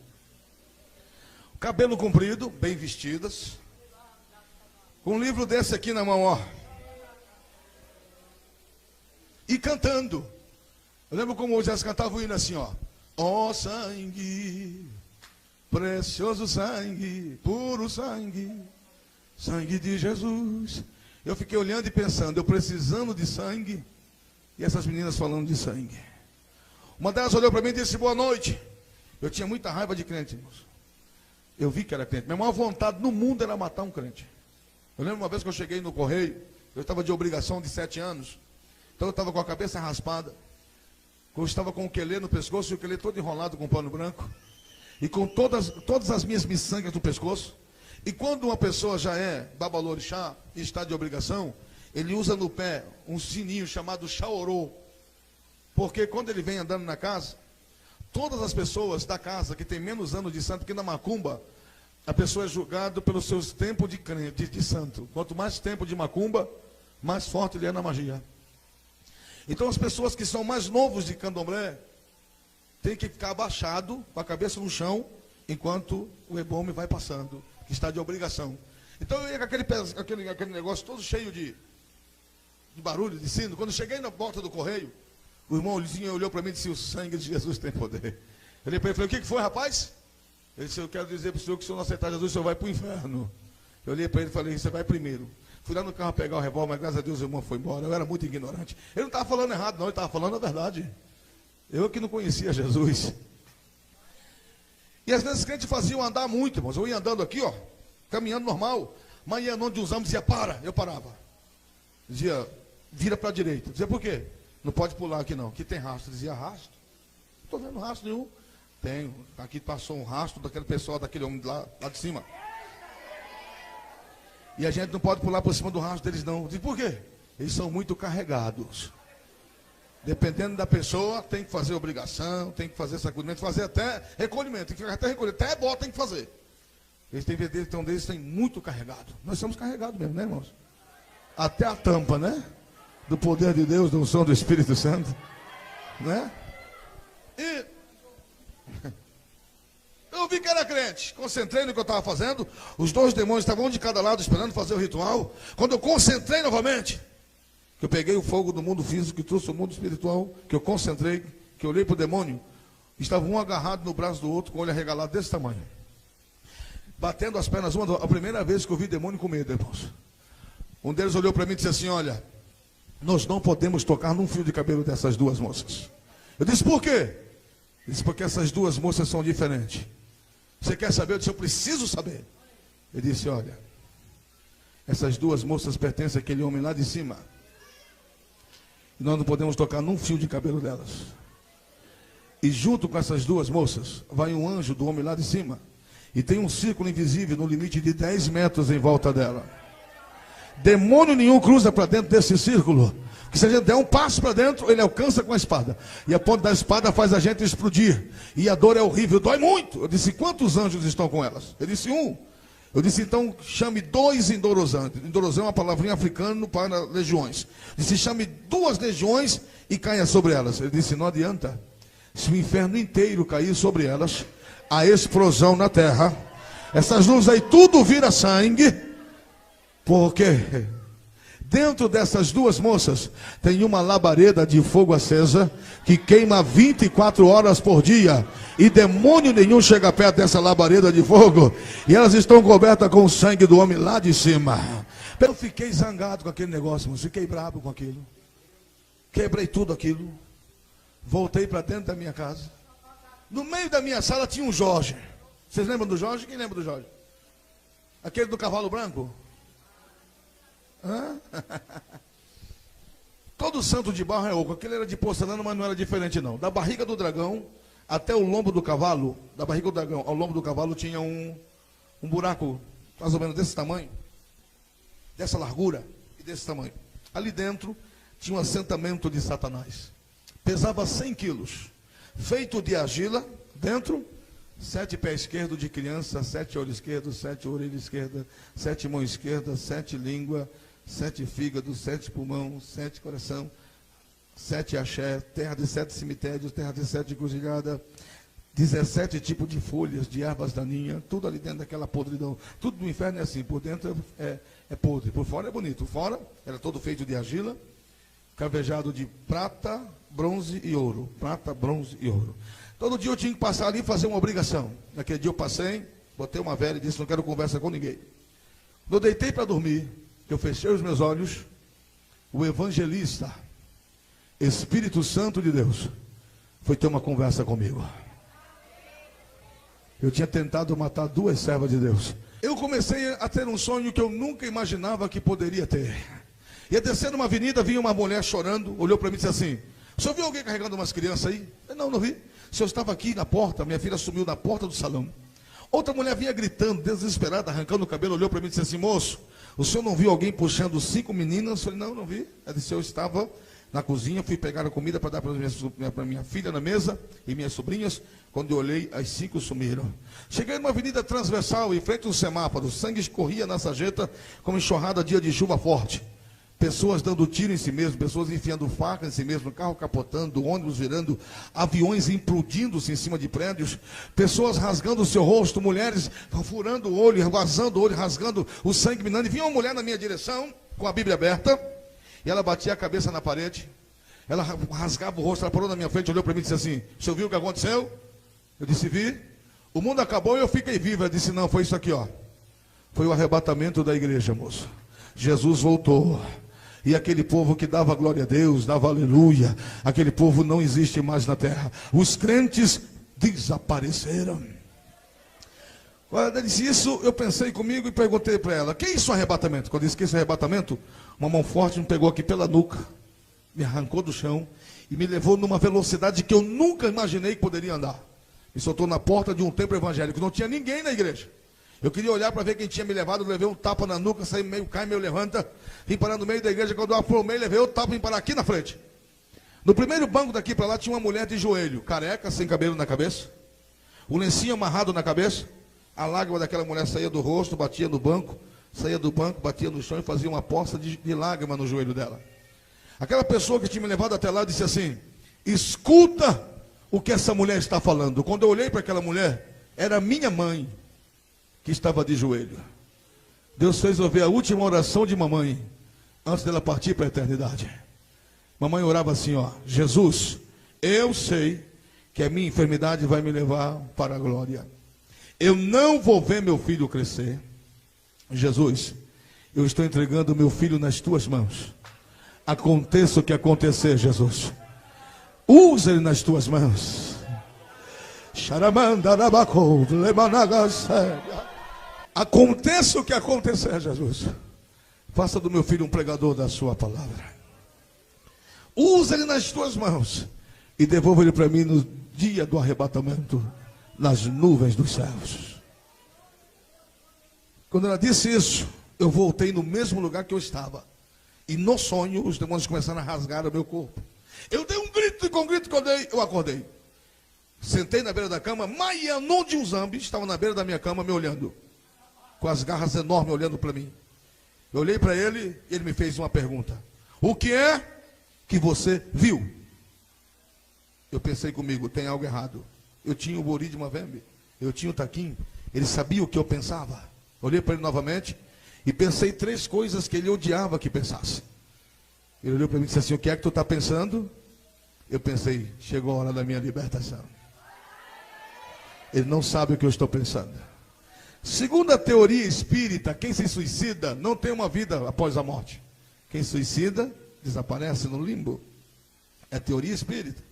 Cabelo comprido, bem vestidas. Com um livro desse aqui na mão, ó. E cantando. Eu lembro como hoje elas cantavam o hino assim, ó. Ó sangue, precioso sangue, puro sangue, sangue de Jesus. Eu fiquei olhando e pensando, eu precisando de sangue, e essas meninas falando de sangue. Uma delas olhou para mim e disse: boa noite. Eu tinha muita raiva de crente, irmãos. Eu vi que era crente. Minha maior vontade no mundo era matar um crente. Eu lembro uma vez que eu cheguei no correio, eu estava de obrigação de 7 anos. Então eu estava com a cabeça raspada. Eu estava com o quelê no pescoço, e o quelê todo enrolado com pano branco. E com todas as minhas miçangas no pescoço. E quando uma pessoa já é babalorixá e está de obrigação, ele usa no pé um sininho chamado chaorô. Porque quando ele vem andando na casa, todas as pessoas da casa que tem menos anos de santo, que na macumba, a pessoa é julgada pelos seus tempos de santo. Quanto mais tempo de macumba, mais forte ele é na magia. Então as pessoas que são mais novos de candomblé têm que ficar abaixado, com a cabeça no chão, enquanto o ebome vai passando, que está de obrigação. Então eu ia com aquele negócio todo cheio de barulho, de sino. Quando eu cheguei na porta do correio, o irmãozinho olhou para mim e disse: o sangue de Jesus tem poder. Eu olhei para ele e falei: o que foi, rapaz? Ele disse: eu quero dizer para o senhor que se eu não aceitar Jesus, o senhor vai para o inferno. Eu olhei para ele e falei: você vai primeiro. Fui lá no carro pegar o revólver, mas graças a Deus o irmão foi embora. Eu era muito ignorante. Ele não estava falando errado, não, ele estava falando a verdade. Eu que não conhecia Jesus. E às vezes os crentes faziam andar muito, irmãos. Eu ia andando aqui, ó, caminhando normal. Manhã, onde os homens dizia: para, eu parava. Dizia: vira para a direita. Dizia: por quê? Não pode pular aqui não, aqui tem rastro. Dizia: rastro? Não estou vendo rastro nenhum. Tenho, aqui passou um rastro daquele pessoal, daquele homem lá de cima. E a gente não pode pular por cima do rastro deles não. Diz: por quê? Eles são muito carregados. Dependendo da pessoa, tem que fazer obrigação, tem que fazer sacudimento, fazer até recolhimento, tem que até recolher, até bota tem que fazer. Eles têm então deles têm muito carregado. Nós somos carregados mesmo, né, irmãos? Até a tampa, né? Do poder de Deus, do som do Espírito Santo, né? E eu vi que era crente, concentrei no que eu estava fazendo. Os dois demônios estavam um de cada lado esperando fazer o ritual. Quando eu concentrei novamente, que eu peguei o fogo do mundo físico e trouxe o mundo espiritual, que eu concentrei, que eu olhei para o demônio, estava um agarrado no braço do outro, com o olho arregalado desse tamanho, batendo as pernas. A primeira vez que eu vi demônio com medo, irmãos. Um deles olhou para mim e disse assim: olha, nós não podemos tocar num fio de cabelo dessas duas moças. Eu disse: por quê? Ele disse: porque essas duas moças são diferentes. Você quer saber? Eu disse: eu preciso saber. Ele disse: olha, essas duas moças pertencem àquele homem lá de cima. E nós não podemos tocar num fio de cabelo delas. E junto com essas duas moças, vai um anjo do homem lá de cima. E tem um círculo invisível no limite de 10 metros em volta dela. Demônio nenhum cruza para dentro desse círculo. Que se a gente der um passo para dentro, ele alcança com a espada. E a ponta da espada faz a gente explodir. E a dor é horrível, dói muito. Eu disse: quantos anjos estão com elas? Ele disse: um. Eu disse: então chame 2 Indorozan. Indorozan é uma palavrinha africana para legiões. Eu disse: chame 2 legiões e caia sobre elas. Ele disse: não adianta. Se o inferno inteiro cair sobre elas, a explosão na terra, essas luzes aí tudo vira sangue. Porque dentro dessas duas moças tem uma labareda de fogo acesa que queima 24 horas por dia. E demônio nenhum chega perto dessa labareda de fogo. E elas estão cobertas com o sangue do homem lá de cima. Eu fiquei zangado com aquele negócio, mas fiquei bravo com aquilo. Quebrei tudo aquilo. Voltei para dentro da minha casa. No meio da minha sala tinha um Jorge. Vocês lembram do Jorge? Quem lembra do Jorge? Aquele do cavalo branco? Hã? Todo santo de barro é oco. Aquele era de porcelana, mas não era diferente não. Da barriga do dragão até o lombo do cavalo, da barriga do dragão ao lombo do cavalo tinha um buraco mais ou menos desse tamanho, dessa largura e desse tamanho. Ali dentro tinha um assentamento de Satanás. Pesava 100 quilos, feito de argila. Dentro, 7 pés esquerdos de criança, 7 olhos esquerdos, 7 orelhas esquerdas, 7 mãos esquerdas, 7 língua, 7 fígados, 7 pulmão, 7 coração, 7 axé, terra de 7 cemitérios, terra de 7 encruzilhada, 17 tipos de folhas, de ervas daninhas, tudo ali dentro daquela podridão. Tudo do inferno é assim, por dentro é podre, por fora é bonito. Por fora era todo feito de argila, cravejado de prata, bronze e ouro. Prata, bronze e ouro. Todo dia eu tinha que passar ali e fazer uma obrigação. Naquele dia eu passei, botei uma vela e disse: não quero conversa com ninguém. Quando eu deitei para dormir, eu fechei os meus olhos, o evangelista, Espírito Santo de Deus, foi ter uma conversa comigo. Eu tinha tentado matar 2 servas de Deus. Eu comecei a ter um sonho que eu nunca imaginava que poderia ter. Ia descendo uma avenida, vinha uma mulher chorando, olhou para mim e disse assim: o senhor viu alguém carregando umas crianças aí? Eu, não vi. O senhor estava aqui na porta, minha filha sumiu na porta do salão. Outra mulher vinha gritando, desesperada, arrancando o cabelo, olhou para mim e disse assim: moço, o senhor não viu alguém puxando 5 meninas? Eu falei: não vi. Ela disse: eu estava na cozinha, fui pegar a comida para dar para minha filha na mesa e minhas sobrinhas. Quando eu olhei, as 5 sumiram. Cheguei numa avenida transversal, em frente a um semáforo. Sangue escorria na sarjeta como enxurrada dia de chuva forte. Pessoas dando tiro em si mesmo, pessoas enfiando faca em si mesmo, carro capotando, ônibus virando, aviões implodindo-se em cima de prédios, pessoas rasgando o seu rosto, mulheres furando o olho, vazando o olho, rasgando o sangue minando. E vinha uma mulher na minha direção, com a Bíblia aberta, e ela batia a cabeça na parede, ela rasgava o rosto, ela parou na minha frente, olhou para mim e disse assim: o senhor viu o que aconteceu? Eu disse: vi. O mundo acabou e eu fiquei vivo. Ela disse: não, foi isso aqui, ó. Foi o arrebatamento da igreja, moço. Jesus voltou. E aquele povo que dava glória a Deus, dava aleluia, aquele povo não existe mais na terra. Os crentes desapareceram. Quando ela disse isso, eu pensei comigo e perguntei para ela: que é isso, arrebatamento? Quando eu disse que isso é arrebatamento, uma mão forte me pegou aqui pela nuca, me arrancou do chão e me levou numa velocidade que eu nunca imaginei que poderia andar. Me soltou na porta de um templo evangélico, não tinha ninguém na igreja. Eu queria olhar para ver quem tinha me levado, eu levei um tapa na nuca, saí meio cai, meio levanta, vim parar no meio da igreja. Quando eu aprumei, levei outro tapa e vim parar aqui na frente. No primeiro banco daqui para lá tinha uma mulher de joelho, careca, sem cabelo na cabeça, o lencinho amarrado na cabeça, a lágrima daquela mulher saía do rosto, batia no banco, saía do banco, batia no chão e fazia uma poça de lágrima no joelho dela. Aquela pessoa que tinha me levado até lá disse assim: escuta o que essa mulher está falando. Quando eu olhei para aquela mulher, era minha mãe que estava de joelho. Deus fez ouvir a última oração de mamãe antes dela partir para a eternidade. Mamãe orava assim, ó: Jesus, eu sei que a minha enfermidade vai me levar para a glória. Eu não vou ver meu filho crescer. Jesus, eu estou entregando meu filho nas tuas mãos. Aconteça o que acontecer, Jesus, usa ele nas tuas mãos. Aconteça o que acontecer, Jesus, faça do meu filho um pregador da sua palavra. Usa ele nas tuas mãos e devolva ele para mim no dia do arrebatamento, nas nuvens dos céus. Quando ela disse isso, eu voltei no mesmo lugar que eu estava. E no sonho, os demônios começaram a rasgar o meu corpo. Eu dei um grito, e com o grito que eu acordei. Sentei na beira da cama, Maianon de um zambi estava na beira da minha cama me olhando, com as garras enormes olhando para mim. Eu olhei para ele e ele me fez uma pergunta: o que é que você viu? Eu pensei comigo: tem algo errado. Eu tinha o bori de Mavembe, eu tinha o taquim, ele sabia o que eu pensava. Olhei para ele novamente e pensei 3 coisas que ele odiava que pensasse. Ele olhou para mim e disse assim: o que é que tu está pensando? Eu pensei: chegou a hora da minha libertação. Ele não sabe o que eu estou pensando. Segundo a teoria espírita, quem se suicida não tem uma vida após a morte. Quem suicida desaparece no limbo. É teoria espírita.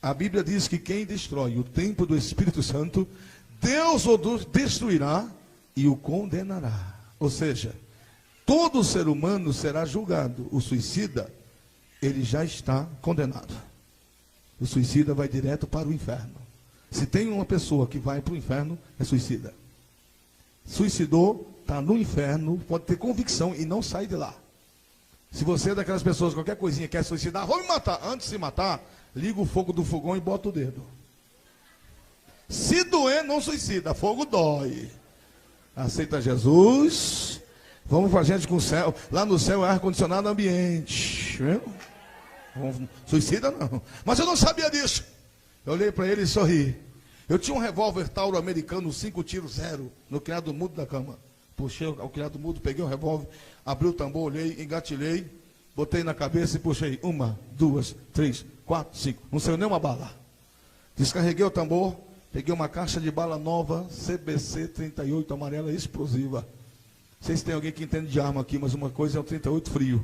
A Bíblia diz que quem destrói o templo do Espírito Santo, Deus o destruirá e o condenará. Ou seja, todo ser humano será julgado. O suicida, ele já está condenado. O suicida vai direto para o inferno. Se tem uma pessoa que vai para o inferno, é suicida. Suicidou, está no inferno, pode ter convicção e não sai de lá. Se você é daquelas pessoas, qualquer coisinha quer suicidar, vou me matar. Antes de se matar, liga o fogo do fogão e bota o dedo. Se doer, não suicida, fogo dói. Aceita Jesus. Vamos para a gente com o céu. Lá no céu é ar-condicionado ambiente. Viu? Suicida não. Mas eu não sabia disso. Eu olhei para ele e sorri. Eu tinha um revólver Tauro americano, 5 tiros 0, no criado mudo da cama. Puxei ao criado mudo, peguei o revólver, abri o tambor, olhei, engatilhei, botei na cabeça e puxei. 1, 2, 3, 4, 5. Não saiu nem uma bala. Descarreguei o tambor, peguei uma caixa de bala nova, CBC 38, amarela explosiva. Não sei se tem alguém que entende de arma aqui, mas uma coisa é um 38 frio,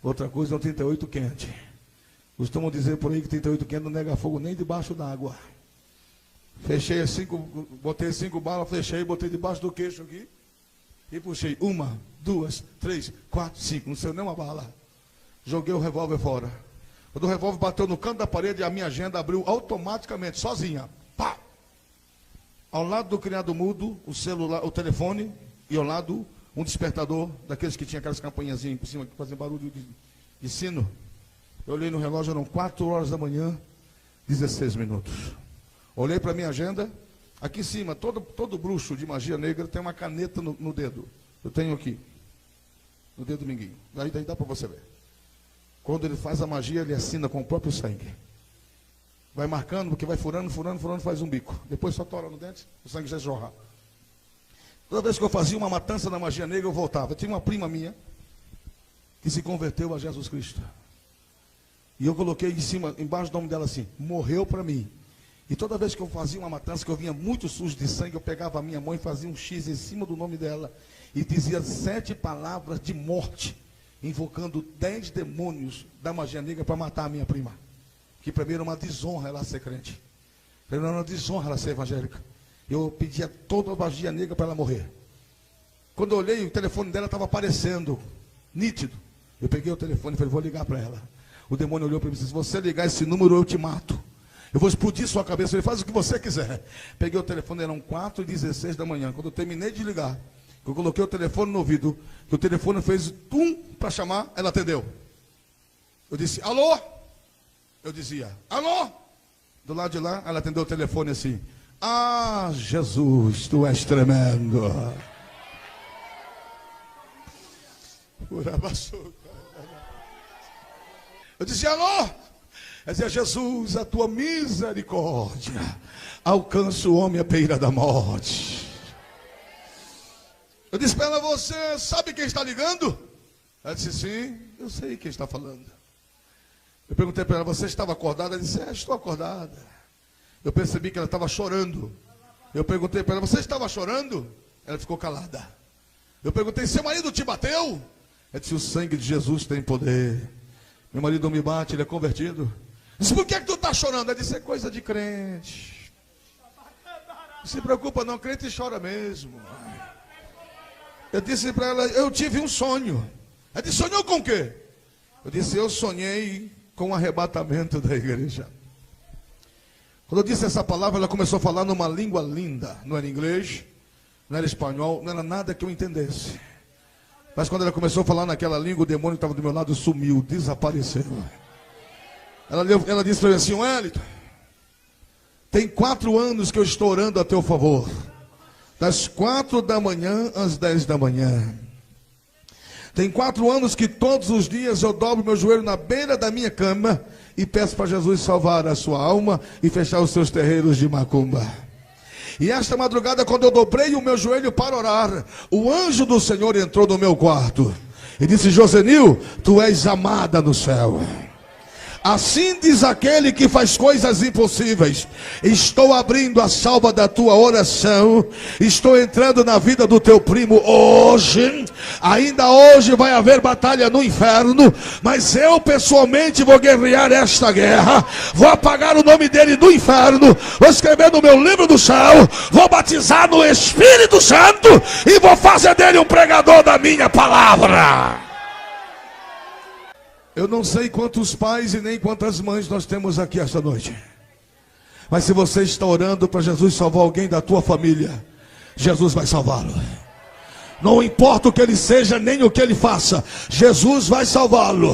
outra coisa é um 38 quente. Costumam dizer por aí que 38 quente não nega fogo nem debaixo d'água. Fechei botei 5 balas, fechei, botei debaixo do queixo aqui e puxei. 1, 2, 3, 4, 5. Não saiu nem uma bala. Joguei o revólver fora. Quando o revólver bateu no canto da parede, a minha agenda abriu automaticamente, sozinha. Pá! Ao lado do criado mudo, o celular, o telefone, e ao lado um despertador, daqueles que tinha aquelas campanhazinhas por cima que faziam barulho de sino. Eu olhei no relógio, eram 4 horas da manhã, 16 minutos. Olhei para a minha agenda, aqui em cima, todo bruxo de magia negra tem uma caneta no dedo. Eu tenho aqui, no dedo minguinho. Daí dá para você ver. Quando ele faz a magia, ele assina com o próprio sangue. Vai marcando, porque vai furando, faz um bico. Depois só tora no dente, o sangue já jorra. Toda vez que eu fazia uma matança na magia negra, eu voltava. Eu tinha uma prima minha que se converteu a Jesus Cristo. E eu coloquei embaixo do nome dela assim, morreu para mim. E toda vez que eu fazia uma matança, que eu vinha muito sujo de sangue, eu pegava a minha mão e fazia um X em cima do nome dela. E dizia 7 palavras de morte, invocando 10 demônios da magia negra para matar a minha prima. Que para mim era uma desonra ela ser crente. Para mim era uma desonra ela ser evangélica. Eu pedia toda a magia negra para ela morrer. Quando eu olhei, o telefone dela estava aparecendo, nítido. Eu peguei o telefone e falei, vou ligar para ela. O demônio olhou para mim e disse, se você ligar esse número, eu te mato. Eu vou explodir sua cabeça. Ele faz o que você quiser. Peguei o telefone, eram 4h16 da manhã. Quando eu terminei de ligar, eu coloquei o telefone no ouvido, que o telefone fez tum para chamar, ela atendeu. Eu disse, alô? Eu dizia, alô? Do lado de lá, ela atendeu o telefone assim. Ah, Jesus, tu és tremendo. Eu dizia, alô? Eu dizia, Jesus, a tua misericórdia alcança o homem à beira da morte. Eu disse para ela, você sabe quem está ligando? Ela disse, sim, eu sei quem está falando. Eu perguntei para ela, você estava acordada? Ela disse, estou acordada. Eu percebi que ela estava chorando. Eu perguntei para ela, você estava chorando? Ela ficou calada. Eu perguntei, seu marido te bateu? Ela disse, o sangue de Jesus tem poder. Meu marido não me bate, ele é convertido. Eu disse, por que tu está chorando? Ela disse, é coisa de crente. Não se preocupa não, crente chora mesmo. Eu disse para ela, eu tive um sonho. Ela disse, sonhou com o quê? Eu disse, eu sonhei com o arrebatamento da igreja. Quando eu disse essa palavra, ela começou a falar numa língua linda. Não era inglês, não era espanhol, não era nada que eu entendesse. Mas quando ela começou a falar naquela língua, o demônio que estava do meu lado sumiu, desapareceu. Ela disse para mim assim, Wellington, tem 4 anos que eu estou orando a teu favor. Das 4 da manhã às 10 da manhã. Tem 4 anos que todos os dias eu dobro meu joelho na beira da minha cama e peço para Jesus salvar a sua alma e fechar os seus terreiros de macumba. E esta madrugada, quando eu dobrei o meu joelho para orar, o anjo do Senhor entrou no meu quarto e disse, Josenil, tu és amada no céu. Assim diz aquele que faz coisas impossíveis. Estou abrindo a salva da tua oração. Estou entrando na vida do teu primo hoje. Ainda hoje vai haver batalha no inferno. Mas eu pessoalmente vou guerrear esta guerra. Vou apagar o nome dele do inferno. Vou escrever no meu livro do céu. Vou batizar no Espírito Santo. E vou fazer dele um pregador da minha palavra. Eu não sei quantos pais e nem quantas mães nós temos aqui esta noite. Mas se você está orando para Jesus salvar alguém da tua família, Jesus vai salvá-lo. Não importa o que ele seja, nem o que ele faça, Jesus vai salvá-lo.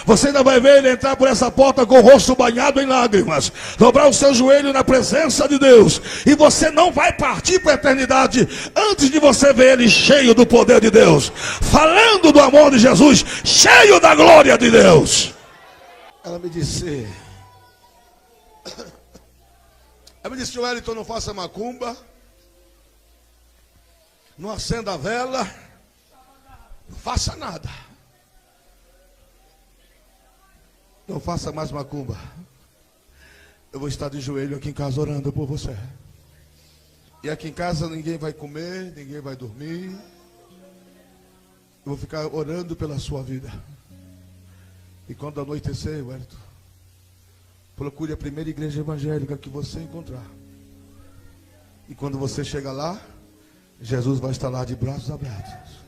Você ainda vai ver ele entrar por essa porta com o rosto banhado em lágrimas, dobrar o seu joelho na presença de Deus. E você não vai partir para a eternidade antes de você ver ele cheio do poder de Deus, falando do amor de Jesus, cheio da glória de Deus. Ela me disse, Wellington, não faça macumba, não acenda a vela, não faça nada. Não faça mais macumba. Eu vou estar de joelho aqui em casa orando por você. E aqui em casa ninguém vai comer, ninguém vai dormir. Eu vou ficar orando pela sua vida. E quando anoitecer, Wellington, procure a primeira igreja evangélica que você encontrar. E quando você chegar lá, Jesus vai estar lá de braços abertos,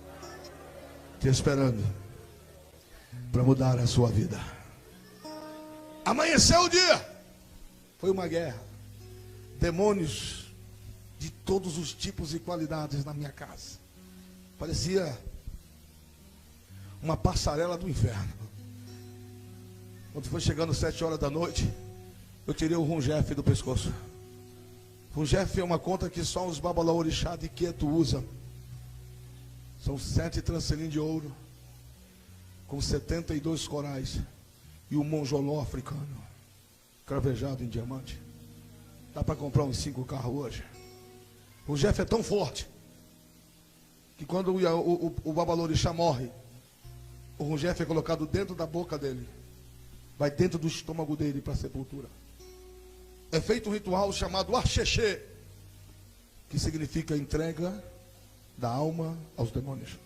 te esperando para mudar a sua vida. Amanheceu o dia, foi uma guerra. Demônios de todos os tipos e qualidades na minha casa. Parecia uma passarela do inferno. Quando foi chegando 7 horas da noite, eu tirei o Rungef do pescoço. Rungef é uma conta que só os babalaorixá de Queto usam. São 7 trancelins de ouro, com 72 corais, e o monjoló africano, cravejado em diamante. Dá para comprar uns 5 carros hoje. O Rungef é tão forte, que quando o babalorixá morre, o Rungef é colocado dentro da boca dele, vai dentro do estômago dele para a sepultura. É feito um ritual chamado Arxexê, que significa entrega da alma aos demônios.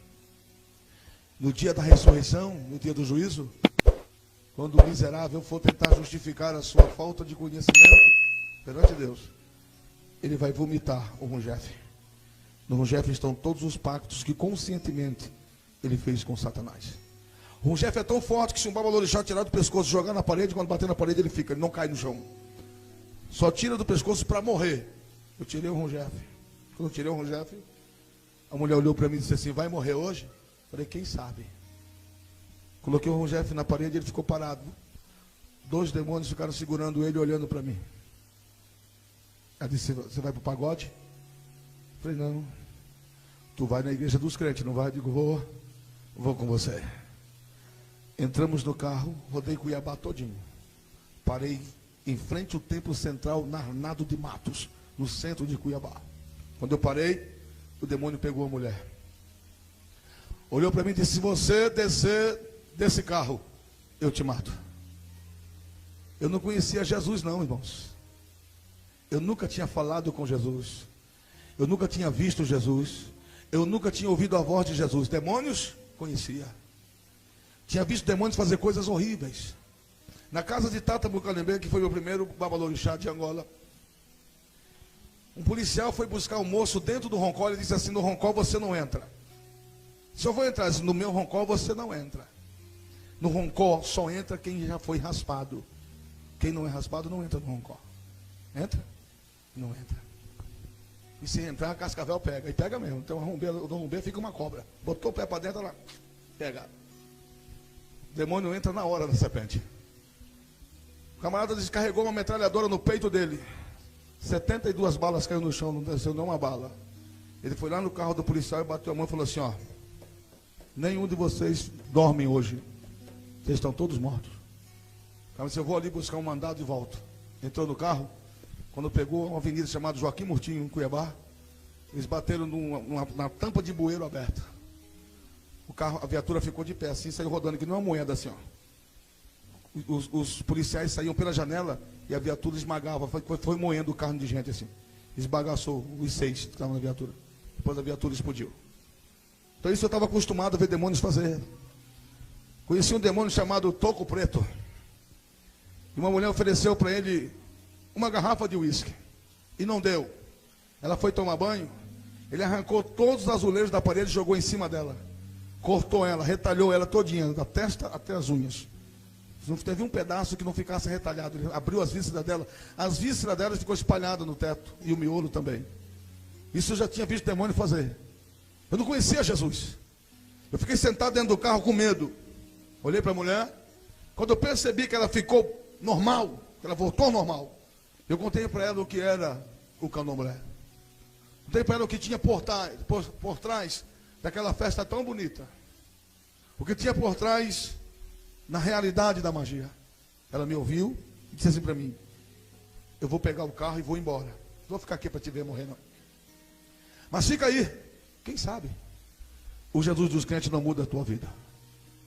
No dia da ressurreição, no dia do juízo, quando o miserável for tentar justificar a sua falta de conhecimento perante Deus, ele vai vomitar o Rungef. No Rungef estão todos os pactos que conscientemente ele fez com Satanás. O Rungef é tão forte que se um babalorixá tirar do pescoço e jogar na parede, quando bater na parede ele fica, ele não cai no chão. Só tira do pescoço para morrer. Eu tirei o Rungef. Quando eu tirei o Rungef, a mulher olhou para mim e disse assim: vai morrer hoje? Eu falei: quem sabe? Coloquei o Rungef na parede e ele ficou parado. 2 demônios ficaram segurando ele, olhando para mim. Ela disse: você vai para o pagode? Eu falei: não. Tu vai na igreja dos crentes, não vai? Eu digo: vou com você. Entramos no carro, rodei Cuiabá todinho. Parei em frente ao templo central, Narnado de Matos, no centro de Cuiabá. Quando eu parei, o demônio pegou a mulher. Olhou para mim e disse: se você descer desse carro, eu te mato. Eu não conhecia Jesus não, irmãos. Eu nunca tinha falado com Jesus. Eu nunca tinha visto Jesus. Eu nunca tinha ouvido a voz de Jesus. Demônios, conhecia. Tinha visto demônios fazer coisas horríveis. Na casa de Tata Bucalembe, que foi o primeiro babalorixá de Angola, um policial foi buscar um moço dentro do roncol e disse assim: no roncol você não entra. Se eu vou entrar no meu roncol, você não entra. No roncol só entra quem já foi raspado. Quem não é raspado não entra no roncol. Entra? Não entra. E se entrar, a cascavel pega. E pega mesmo. Então o rombeiro fica uma cobra. Botou o pé para dentro, ela pega. O demônio entra na hora na serpente. O camarada descarregou uma metralhadora no peito dele. 72 balas caíram no chão, não desceu nenhuma bala. Ele foi lá no carro do policial e bateu a mão e falou assim: ó, nenhum de vocês dormem hoje. Vocês estão todos mortos. O cara disse: eu vou ali buscar um mandado e volto. Entrou no carro. Quando pegou uma avenida chamada Joaquim Murtinho, em Cuiabá, eles bateram na tampa de bueiro aberta. O carro, a viatura ficou de pé assim, saiu rodando, que não é uma moeda assim, ó. Os policiais saíam pela janela e a viatura esmagava, foi moendo o carro de gente assim. Esbagaçou os 6 que estavam na viatura. Depois a viatura explodiu. Então isso eu estava acostumado a ver demônios fazer. Conheci um demônio chamado Toco Preto. E uma mulher ofereceu para ele uma garrafa de uísque. E não deu. Ela foi tomar banho. Ele arrancou todos os azulejos da parede e jogou em cima dela. Cortou ela, retalhou ela todinha, da testa até as unhas. Não teve um pedaço que não ficasse retalhado. Ele abriu as vísceras dela. As vísceras dela ficou espalhadas no teto. E o miolo também. Isso eu já tinha visto demônio fazer. Eu não conhecia Jesus. Eu fiquei sentado dentro do carro com medo. Olhei para a mulher. Quando eu percebi que ela ficou normal, que ela voltou ao normal, eu contei para ela o que era o candomblé. Contei para ela o que tinha por trás daquela festa tão bonita. O que tinha por trás na realidade da magia. Ela me ouviu e disse assim para mim: eu vou pegar o carro e vou embora. Não vou ficar aqui para te ver morrer não. Mas fica aí. Quem sabe? O Jesus dos crentes não muda a tua vida.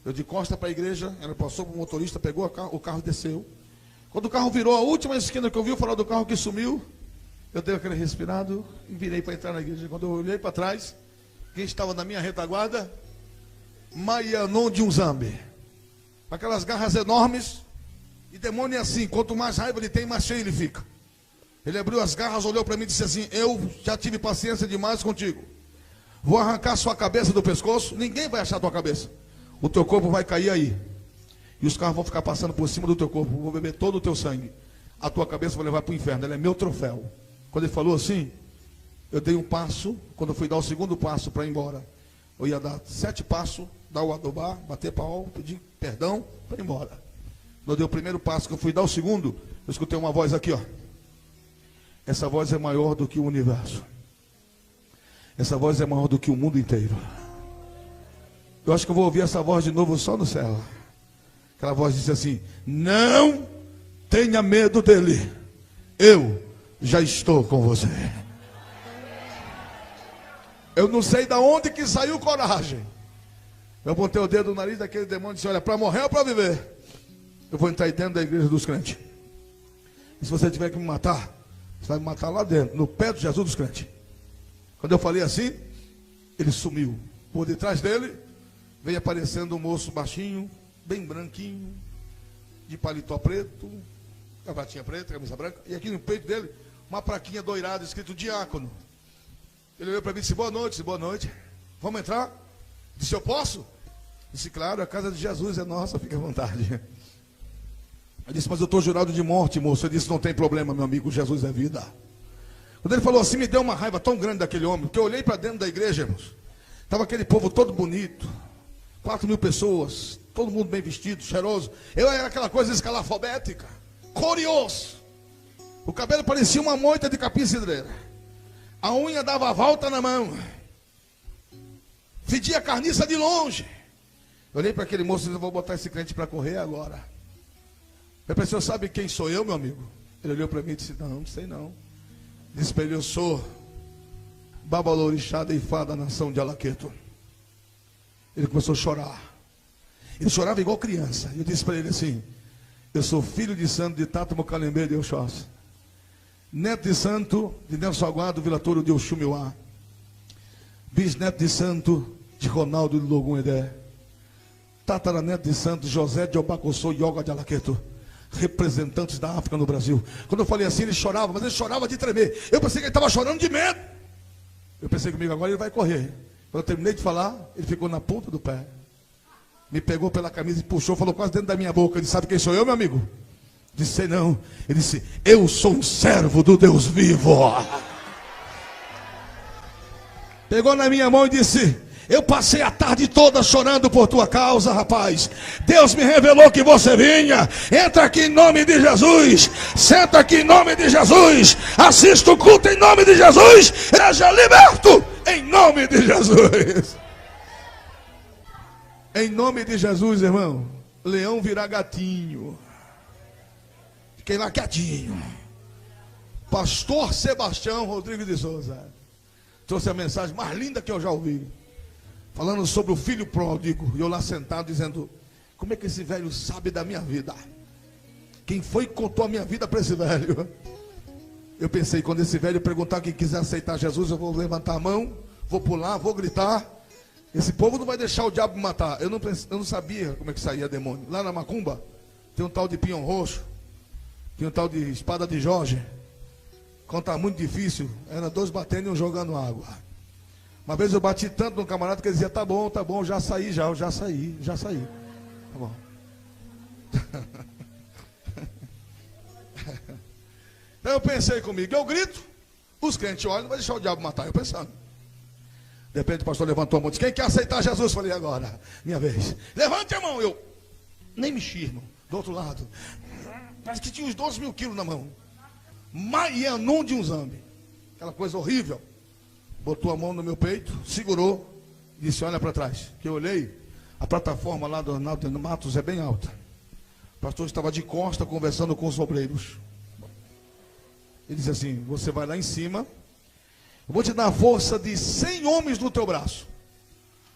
Eu de costa para a igreja, ela passou para o motorista, pegou o carro e desceu. Quando o carro virou a última esquina que eu vi, o farol do carro que sumiu, eu dei aquele respirado e virei para entrar na igreja. Quando eu olhei para trás, quem estava na minha retaguarda? Maianon de Unzambe. Aquelas garras enormes. E demônio é assim, quanto mais raiva ele tem, mais cheio ele fica. Ele abriu as garras, olhou para mim e disse assim: eu já tive paciência demais contigo. Vou arrancar sua cabeça do pescoço. Ninguém vai achar tua cabeça. O teu corpo vai cair aí. E os carros vão ficar passando por cima do teu corpo. Vou beber todo o teu sangue. A tua cabeça vai levar para o inferno. Ela é meu troféu. Quando ele falou assim, eu dei um passo. Quando eu fui dar o segundo passo para ir embora, eu ia dar 7 passos, dar o adobá, bater pau, pedir perdão para ir embora. Eu dei o primeiro passo, que eu fui dar o segundo, eu escutei uma voz aqui, ó. Essa voz é maior do que o universo. Essa voz é maior do que o mundo inteiro. Eu acho que eu vou ouvir essa voz de novo só no céu. Aquela voz disse assim: não tenha medo dele, eu já estou com você. Eu não sei de onde que saiu coragem. Eu botei o dedo no nariz daquele demônio e disse: olha, para morrer ou para viver, eu vou entrar aí dentro da igreja dos crentes. E se você tiver que me matar, você vai me matar lá dentro, no pé de Jesus dos crentes. Quando eu falei assim, ele sumiu. Por detrás dele, veio aparecendo um moço baixinho, bem branquinho, de paletó preto, gravatinha preta, camisa branca, e aqui no peito dele, uma plaquinha doirada, escrito diácono. Ele olhou para mim e disse: boa noite. Disse: boa noite. Vamos entrar? Disse: eu posso? Disse: claro, a casa de Jesus é nossa, fique à vontade. Eu disse: mas eu estou jurado de morte, moço. Ele disse: não tem problema, meu amigo, Jesus é vida. Quando ele falou assim, me deu uma raiva tão grande daquele homem, que eu olhei para dentro da igreja, irmãos. Estava aquele povo todo bonito, 4.000 pessoas, todo mundo bem vestido, cheiroso. Eu era aquela coisa escalafobética, curioso. O cabelo parecia uma moita de capim cidreira. A unha dava a volta na mão. Fedia a carniça de longe. Eu olhei para aquele moço e disse: eu vou botar esse crente para correr agora. Eu pensei: o senhor sabe quem sou eu, meu amigo? Ele olhou para mim e disse: não sei não. Disse para ele: eu sou Babalorixá da Ifá da nação de Alaqueto. Ele começou a chorar. Ele chorava igual criança. Eu disse para ele assim: eu sou filho de santo de Tata Mocalembê de Oxóssi, neto de santo de Nelson Aguado Vila Touro de Oxumiuá, bisneto de santo de Ronaldo de Logum Edé, tataraneto de santo José de Obacossô Yoga de Alaqueto, representantes da África no Brasil. Quando eu falei assim, ele chorava, mas ele chorava de tremer. Eu pensei que ele estava chorando de medo. Eu pensei comigo: agora ele vai correr. Quando eu terminei de falar, ele ficou na ponta do pé, me pegou pela camisa e puxou, falou quase dentro da minha boca. Ele: sabe quem sou eu, meu amigo? Disse: sei não. Ele disse: eu sou um servo do Deus vivo. Pegou na minha mão e disse: eu passei a tarde toda chorando por tua causa, rapaz. Deus me revelou que você vinha. Entra aqui em nome de Jesus. Senta aqui em nome de Jesus. Assista o culto em nome de Jesus. Seja liberto em nome de Jesus. Em nome de Jesus, irmão. Leão virá gatinho. Fiquei lá quietinho. Pastor Sebastião Rodrigues de Souza trouxe a mensagem mais linda que eu já ouvi, falando sobre o filho pródigo. E eu lá sentado dizendo: como é que esse velho sabe da minha vida? Quem foi que contou a minha vida para esse velho? Eu pensei: quando esse velho perguntar quem quiser aceitar Jesus, eu vou levantar a mão, vou pular, vou gritar. Esse povo não vai deixar o diabo me matar. Eu não sabia como é que saía demônio. Lá na Macumba tem um tal de pinhão roxo, tem um tal de espada de Jorge. Quando estava muito difícil, era 2 batendo e 1 jogando água. Uma vez eu bati tanto no camarada que ele dizia: tá bom, já saí. Tá bom. Então eu pensei comigo: eu grito, os crentes olham, não vai deixar o diabo matar. Eu pensando. De repente o pastor levantou a mão e disse: quem quer aceitar Jesus? Falei: agora, minha vez. Levante a mão. Eu nem mexi, irmão. Do outro lado, parece que tinha uns 12.000 quilos na mão. Maianum de um zambi. Aquela coisa horrível. Botou a mão no meu peito, segurou e disse: olha para trás. Que eu olhei, a plataforma lá do Arnaldo Matos é bem alta. O pastor estava de costa conversando com os obreiros. Ele disse assim: você vai lá em cima, eu vou te dar a força de 100 homens no teu braço.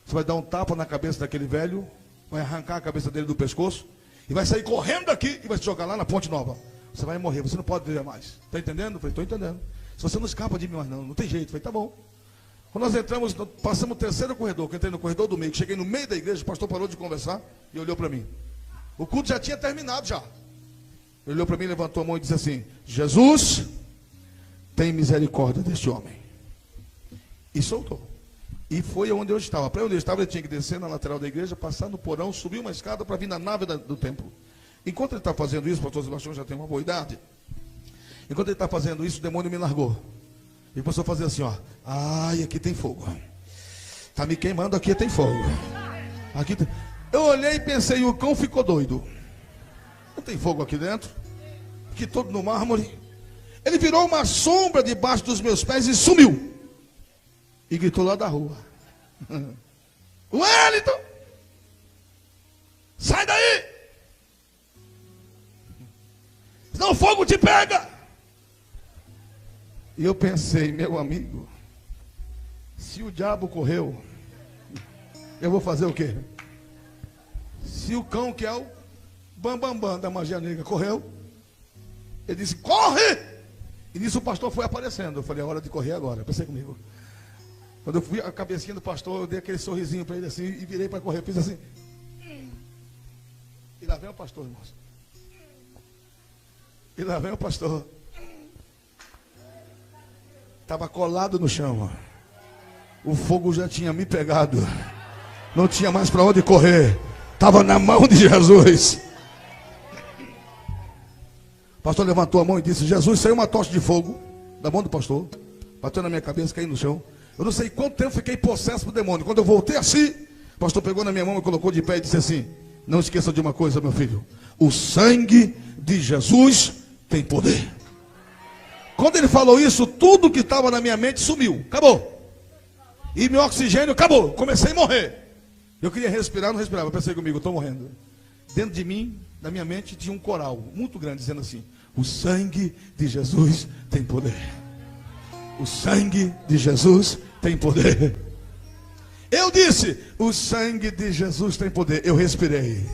Você vai dar um tapa na cabeça daquele velho, vai arrancar a cabeça dele do pescoço e vai sair correndo daqui e vai se jogar lá na Ponte Nova. Você vai morrer, você não pode viver mais. Está entendendo? Eu falei: estou entendendo. Se você não escapa de mim mais não tem jeito. Eu falei: tá bom. Quando nós entramos, passamos o 3º corredor, que eu entrei no corredor do meio, que cheguei no meio da igreja, o pastor parou de conversar e olhou para mim. O culto já tinha terminado já. Ele olhou para mim, levantou a mão e disse assim: Jesus, tem misericórdia deste homem. E soltou. E foi onde eu estava. Para onde eu estava, ele tinha que descer na lateral da igreja, passar no porão, subir uma escada para vir na nave do templo. Enquanto ele está fazendo isso, o pastor Sebastião já tem uma boa idade. Enquanto ele está fazendo isso, o demônio me largou. E começou a fazer assim, ó: ai, aqui tem fogo. Está me queimando, aqui tem fogo. Aqui tem... Eu olhei e pensei: o cão ficou doido. Não tem fogo aqui dentro? Aqui todo no mármore. Ele virou uma sombra debaixo dos meus pés e sumiu. E gritou lá da rua: Wellington, sai daí, senão o fogo te pega. E eu pensei, meu amigo, se o diabo correu, eu vou fazer o quê? Se o cão, que é o bambambam da magia negra, correu, ele disse: corre! E nisso o pastor foi aparecendo. Eu falei: é hora de correr agora. Pensei comigo. Quando eu fui a cabecinha do pastor, eu dei aquele sorrisinho para ele assim e virei para correr. Fiz assim. E lá vem o pastor, irmãos. E lá vem o pastor. Estava colado no chão. O fogo já tinha me pegado. Não tinha mais para onde correr. Estava na mão de Jesus. O pastor levantou a mão e disse: Jesus, saiu uma tocha de fogo da mão do pastor. Bateu na minha cabeça, caí no chão. Eu não sei quanto tempo fiquei possesso por demônio. Quando eu voltei assim, o pastor pegou na minha mão e colocou de pé e disse assim: não esqueça de uma coisa, meu filho. O sangue de Jesus tem poder. Quando ele falou isso, tudo que estava na minha mente sumiu. Acabou. E meu oxigênio acabou. Comecei a morrer. Eu queria respirar, não respirava. Eu pensei comigo: estou morrendo. Dentro de mim, na minha mente, tinha um coral muito grande dizendo assim: o sangue de Jesus tem poder. O sangue de Jesus tem poder. Eu disse: o sangue de Jesus tem poder. Eu respirei.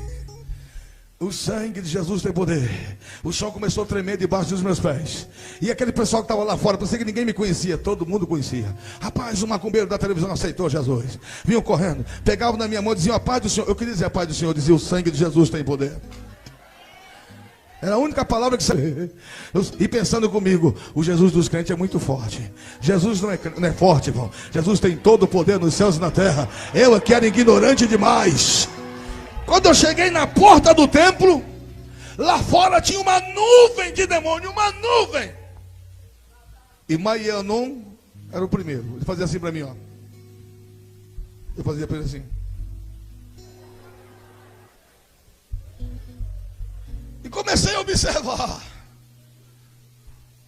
O sangue de Jesus tem poder. O chão começou a tremer debaixo dos meus pés. E aquele pessoal que estava lá fora, pensei que ninguém me conhecia. Todo mundo conhecia. Rapaz, o macumbeiro da televisão aceitou Jesus. Vinham correndo, pegavam na minha mão e diziam: a paz do Senhor. Eu queria dizer a paz do Senhor. Eu dizia: o sangue de Jesus tem poder. Era a única palavra que saía. E pensando comigo: o Jesus dos crentes é muito forte. Jesus não é forte, irmão. Jesus tem todo o poder nos céus e na terra. Eu que era ignorante demais. Quando eu cheguei na porta do templo, lá fora tinha uma nuvem de demônio, uma nuvem. E Maianon era o primeiro. Ele fazia assim para mim, ó. Eu fazia para ele assim. E comecei a observar.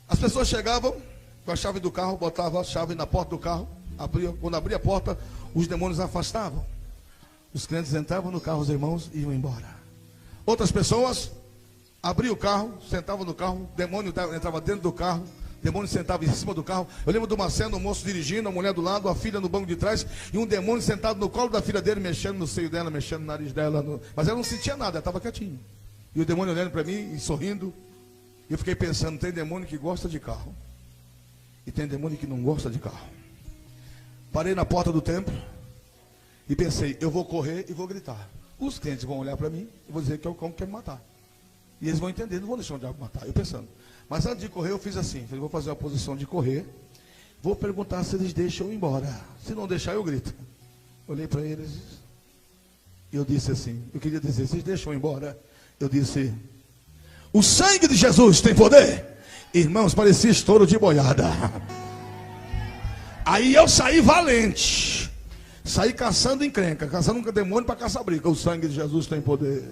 As pessoas chegavam com a chave do carro, botavam a chave na porta do carro, quando abria a porta, os demônios afastavam. Os crentes entravam no carro, os irmãos iam embora. Outras pessoas abriam o carro, sentavam no carro, o demônio entrava dentro do carro, o demônio sentava em cima do carro. Eu lembro de uma cena, um moço dirigindo, a mulher do lado, a filha no banco de trás, e um demônio sentado no colo da filha dele, mexendo no seio dela, mexendo no nariz dela. Mas ela não sentia nada, ela estava quietinha. E o demônio olhando para mim e sorrindo. E eu fiquei pensando: tem demônio que gosta de carro, e tem demônio que não gosta de carro. Parei na porta do templo e pensei: eu vou correr e vou gritar. Os crentes vão olhar para mim e vou dizer que é o cão que quer me matar. E eles vão entender, não vão deixar o diabo matar. Eu pensando. Mas antes de correr, eu fiz assim: falei, vou fazer uma posição de correr. Vou perguntar se eles deixam eu ir embora. Se não deixar, eu grito. Olhei para eles e eu disse assim: eu queria dizer, vocês deixam eu ir embora? Eu disse: o sangue de Jesus tem poder. Irmãos, parecia estouro de boiada. Aí eu saí valente. Saí caçando encrenca, caçando um demônio para caçar briga. O sangue de Jesus tem poder.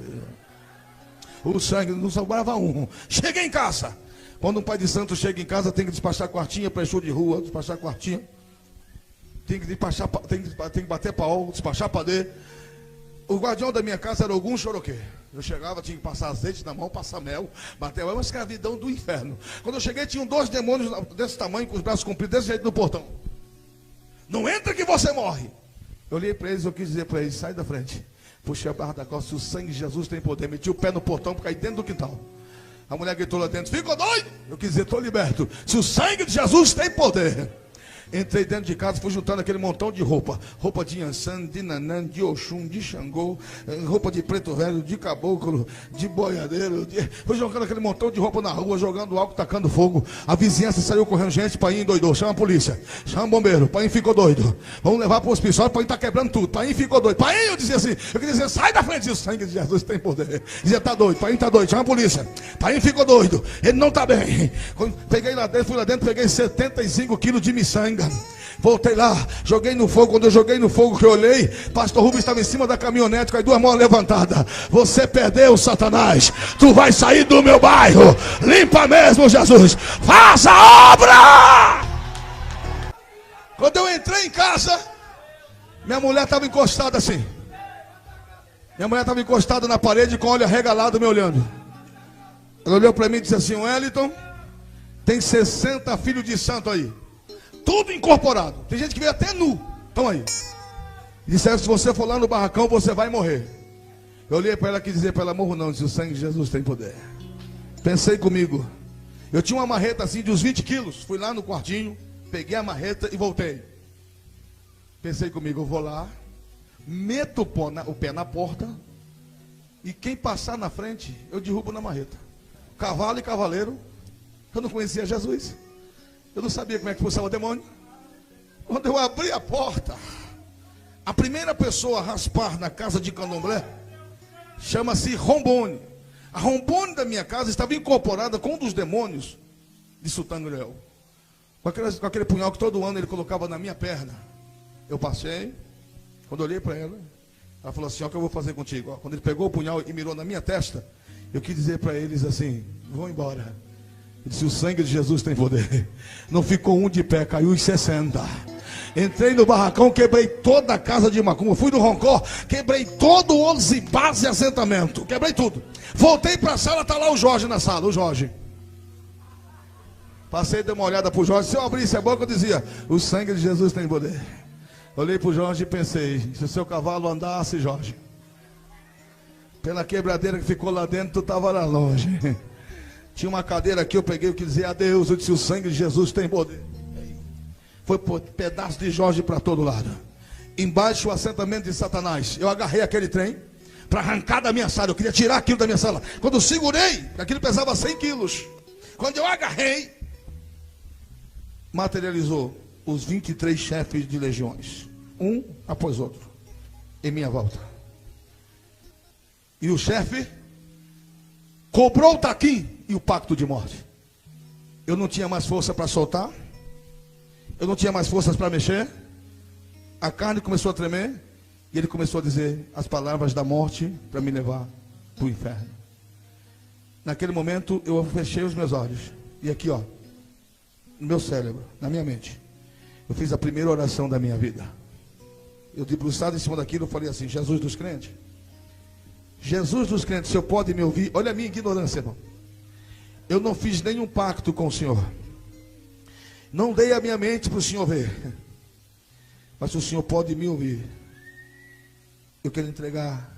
O sangue, não sobrava um. Cheguei em casa. Quando um pai de santo chega em casa, tem que despachar quartinha para show de rua, despachar quartinha. Tem que bater pau, despachar padeiro. O guardião da minha casa era algum choroquê. Eu chegava, tinha que passar azeite na mão, passar mel, bater. É uma escravidão do inferno. Quando eu cheguei, tinham 2 demônios desse tamanho, com os braços compridos, desse jeito no portão. Não entra que você morre. Eu olhei para eles, eu quis dizer para eles: sai da frente. Puxei a barra da costa: o sangue de Jesus tem poder. Meti o pé no portão para cair dentro do quintal. A mulher gritou lá dentro: ficou doido? Eu quis dizer: estou liberto. Se o sangue de Jesus tem poder. Entrei dentro de casa, fui juntando aquele montão de roupa. Roupa de Yansan, de Nanã, de Oxum, de Xangô, roupa de preto velho, de caboclo, de boiadeiro. Fui jogando aquele montão de roupa na rua, jogando álcool, tacando fogo. A vizinhança saiu correndo: gente, pai endoidou, chama a polícia, chama o bombeiro, pai ficou doido. Vamos levar para o hospital, pai está quebrando tudo. Pai ficou doido. Pai, eu dizia assim, eu queria dizer: sai da frente, o sangue de Jesus tem poder. Dizia: tá doido, pai está doido, chama a polícia. Pai ficou doido, ele não está bem. Quando peguei lá dentro, fui lá dentro, peguei 75 quilos de miçanga. antiga. Voltei lá, joguei no fogo. Quando eu joguei no fogo, que eu olhei, pastor Rubens estava em cima da caminhonete com as duas mãos levantadas. Você perdeu, Satanás. Tu vai sair do meu bairro. Limpa mesmo, Jesus. Faça a obra. Quando eu entrei em casa, minha mulher estava encostada assim. Minha mulher estava encostada na parede com o olho arregalado me olhando. Ela olhou para mim e disse assim: Wellington, tem 60 filhos de santo aí. Tudo incorporado. Tem gente que veio até nu. Estão aí. E disseram: se você for lá no barracão, você vai morrer. Eu olhei para ela e quis dizer para ela: morro não, disse: o sangue de Jesus tem poder. Pensei comigo. Eu tinha uma marreta assim de uns 20 quilos. Fui lá no quartinho, peguei a marreta e voltei. Pensei comigo: eu vou lá, meto o pé na porta, e quem passar na frente, eu derrubo na marreta. Cavalo e cavaleiro. Eu não conhecia Jesus. Eu não sabia como é que expulsava o demônio. Quando eu abri a porta, a primeira pessoa a raspar na casa de Candomblé chama-se Rombone. A Rombone da minha casa estava incorporada com um dos demônios de Sultangrel. Com aquele punhal que todo ano ele colocava na minha perna. Eu passei, quando eu olhei para ela, ela falou assim: ó, o que eu vou fazer contigo? Ó, quando ele pegou o punhal e mirou na minha testa, eu quis dizer para eles assim: vão embora. Ele disse: o sangue de Jesus tem poder. Não ficou um de pé, caiu os 60. Entrei no barracão, quebrei toda a casa de macumba. Fui no Roncó, quebrei todo o 11 base e assentamento. Quebrei tudo. Voltei para a sala, está lá o Jorge na sala. O Jorge. Passei, dei uma olhada para o Jorge. Se eu abrisse a boca, eu dizia: o sangue de Jesus tem poder. Olhei para o Jorge e pensei: se o seu cavalo andasse, Jorge, pela quebradeira que ficou lá dentro, tu estava lá longe. Tinha uma cadeira aqui, eu peguei o que dizia adeus. Eu disse: o sangue de Jesus tem poder. Foi pedaço de Jorge para todo lado. Embaixo o assentamento de Satanás. Eu agarrei aquele trem para arrancar da minha sala. Eu queria tirar aquilo da minha sala. Quando eu segurei, aquilo pesava 100 quilos. Quando eu agarrei, materializou os 23 chefes de legiões, um após outro, em minha volta. E o chefe cobrou o taquim e o pacto de morte. Eu não tinha mais força para soltar. Eu não tinha mais forças para mexer. A carne começou a tremer. E ele começou a dizer as palavras da morte para me levar para o inferno. Naquele momento eu fechei os meus olhos. E aqui, ó, no meu cérebro, na minha mente, eu fiz a primeira oração da minha vida. Eu debruçado em cima daquilo, eu falei assim: Jesus dos crentes, Jesus dos crentes, o Senhor pode me ouvir? Olha a minha ignorância, irmão. Eu não fiz nenhum pacto com o Senhor. Não dei a minha mente para o Senhor ver. Mas o Senhor pode me ouvir. Eu quero entregar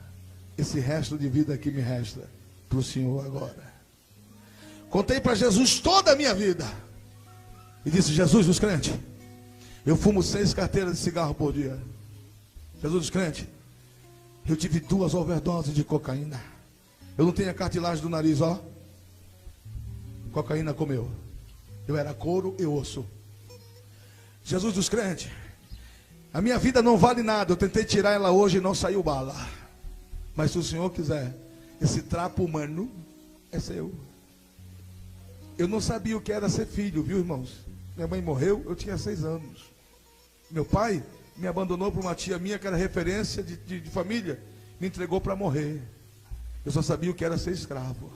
esse resto de vida que me resta para o Senhor agora. Contei para Jesus toda a minha vida. E disse: Jesus dos crentes, eu fumo 6 carteiras de cigarro por dia. Jesus dos crentes, eu tive 2 overdoses de cocaína. Eu não tenho a cartilagem do nariz, ó. Cocaína comeu. Eu era couro e osso. Jesus dos crentes, a minha vida não vale nada. Eu tentei tirar ela hoje e não saiu bala. Mas se o Senhor quiser, esse trapo humano é seu. Eu não sabia o que era ser filho, viu, irmãos? Minha mãe morreu, eu tinha 6 anos. Meu pai me abandonou para uma tia minha que era referência de família. Me entregou para morrer. Eu só sabia o que era ser escravo.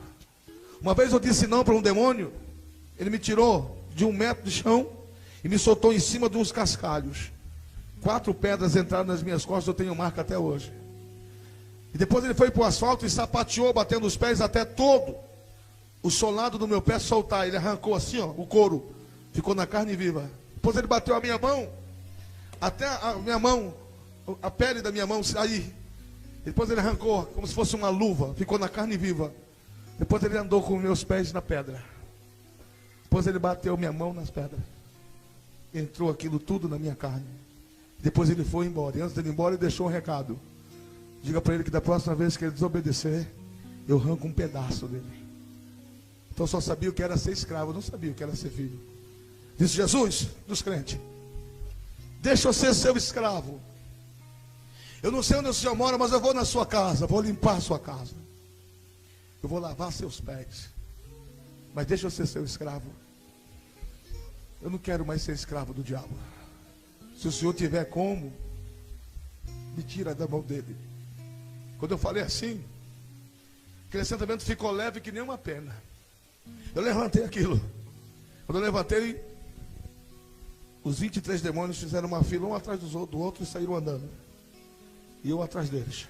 Uma vez eu disse não para um demônio. Ele me tirou de 1 metro de chão e me soltou em cima de uns cascalhos. 4 pedras entraram nas minhas costas, eu tenho marca até hoje. E depois ele foi para o asfalto e sapateou, batendo os pés até todo o solado do meu pé soltar. Ele arrancou assim, ó, o couro. Ficou na carne viva. Depois ele bateu a minha mão, até a minha mão, a pele da minha mão sair. Depois ele arrancou como se fosse uma luva. Ficou na carne viva. Depois ele andou com meus pés na pedra. Depois ele bateu minha mão nas pedras. Entrou aquilo tudo na minha carne. Depois ele foi embora. E antes dele ir embora, ele deixou um recado. Diga para ele que da próxima vez que ele desobedecer, eu arranco um pedaço dele. Então eu só sabia o que era ser escravo. Eu não sabia o que era ser filho. Disse: Jesus dos crentes, deixa eu ser seu escravo. Eu não sei onde o senhor mora, mas eu vou na sua casa. Vou limpar a sua casa. Eu vou lavar seus pés. Mas deixa eu ser seu escravo. Eu não quero mais ser escravo do diabo. Se o Senhor tiver como, me tira da mão dele. Quando eu falei assim, aquele assentamento ficou leve que nem uma pena. Eu levantei aquilo. Quando eu levantei, os 23 demônios fizeram uma fila, um atrás do outro, e saíram andando. E eu atrás deles.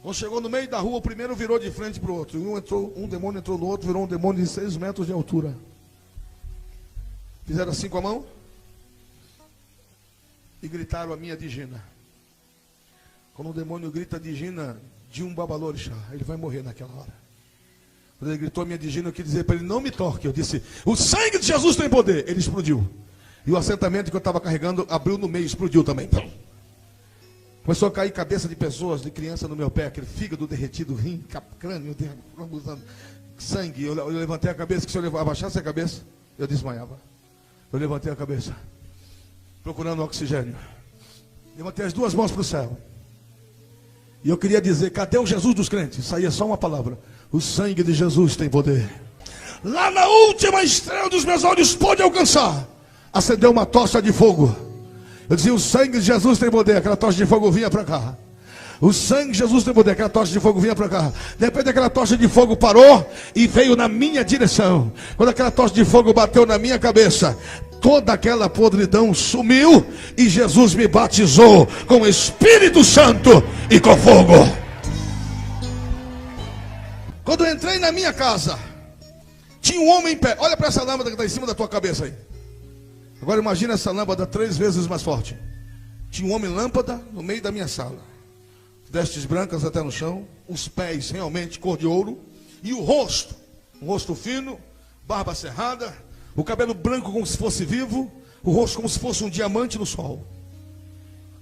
Quando chegou no meio da rua, o primeiro virou de frente para o outro. Um demônio entrou no outro, virou um demônio de 6 metros de altura. Fizeram assim com a mão e gritaram a minha digina. Quando o demônio grita digina de um babalorixá, ele vai morrer naquela hora. Quando ele gritou a minha digina, eu quis dizer para ele: não me toque. Eu disse: o sangue de Jesus tem poder. Ele explodiu. E o assentamento que eu estava carregando abriu no meio, explodiu também. Começou a cair cabeça de pessoas, de criança no meu pé, aquele fígado derretido, rim, crânio, sangue. Eu levantei a cabeça, que se eu abaixasse a cabeça, eu desmaiava. Eu levantei a cabeça, procurando oxigênio. Levantei as 2 mãos para o céu. E eu queria dizer: cadê o Jesus dos crentes? Saía só uma palavra: o sangue de Jesus tem poder. Lá na última estrela dos meus olhos pôde alcançar, acendeu uma tocha de fogo. Eu dizia: o sangue de Jesus tem poder. Aquela tocha de fogo vinha para cá. O sangue de Jesus tem poder. Aquela tocha de fogo vinha para cá. De repente aquela tocha de fogo parou e veio na minha direção. Quando aquela tocha de fogo bateu na minha cabeça, toda aquela podridão sumiu e Jesus me batizou com o Espírito Santo e com fogo. Quando eu entrei na minha casa, tinha um homem em pé. Olha para essa lâmpada que está em cima da tua cabeça aí. Agora imagina essa lâmpada 3 vezes mais forte. Tinha um homem lâmpada no meio da minha sala. Vestes brancas até no chão. Os pés realmente cor de ouro. E o rosto, um rosto fino, barba cerrada, o cabelo branco como se fosse vivo, o rosto como se fosse um diamante no sol.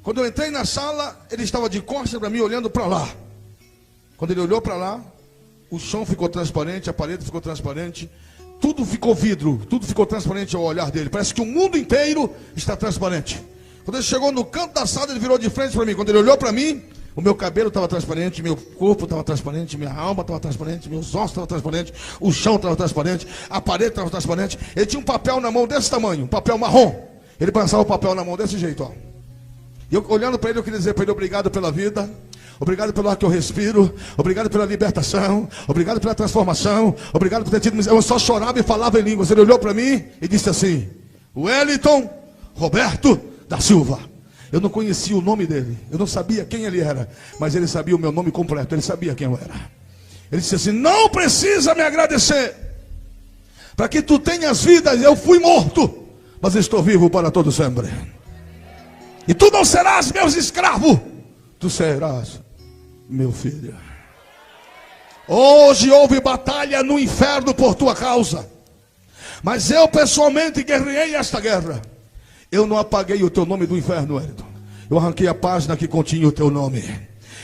Quando eu entrei na sala, ele estava de costas para mim, olhando para lá. Quando ele olhou para lá, o chão ficou transparente, a parede ficou transparente, tudo ficou vidro, tudo ficou transparente ao olhar dele. Parece que o mundo inteiro está transparente. Quando ele chegou no canto da sala, ele virou de frente para mim. Quando ele olhou para mim, o meu cabelo estava transparente, meu corpo estava transparente, minha alma estava transparente, meus ossos estavam transparentes, o chão estava transparente, a parede estava transparente. Ele tinha um papel na mão desse tamanho, um papel marrom. Ele passava o papel na mão desse jeito, ó. E eu, olhando para ele, eu queria dizer para ele: obrigado pela vida, obrigado pelo ar que eu respiro, obrigado pela libertação, obrigado pela transformação, obrigado por ter tido miséria. Eu só chorava e falava em línguas. Ele olhou para mim e disse assim: Wellington Roberto da Silva. Eu não conhecia o nome dele, eu não sabia quem ele era, mas ele sabia o meu nome completo, ele sabia quem eu era. Ele disse assim: não precisa me agradecer, para que tu tenhas vida. Eu fui morto, mas estou vivo para todo sempre. E tu não serás meu escravo, tu serás meu filho. Hoje houve batalha no inferno por tua causa, mas eu pessoalmente guerreei esta guerra. Eu não apaguei o teu nome do inferno, Wellington. Eu arranquei a página que continha o teu nome.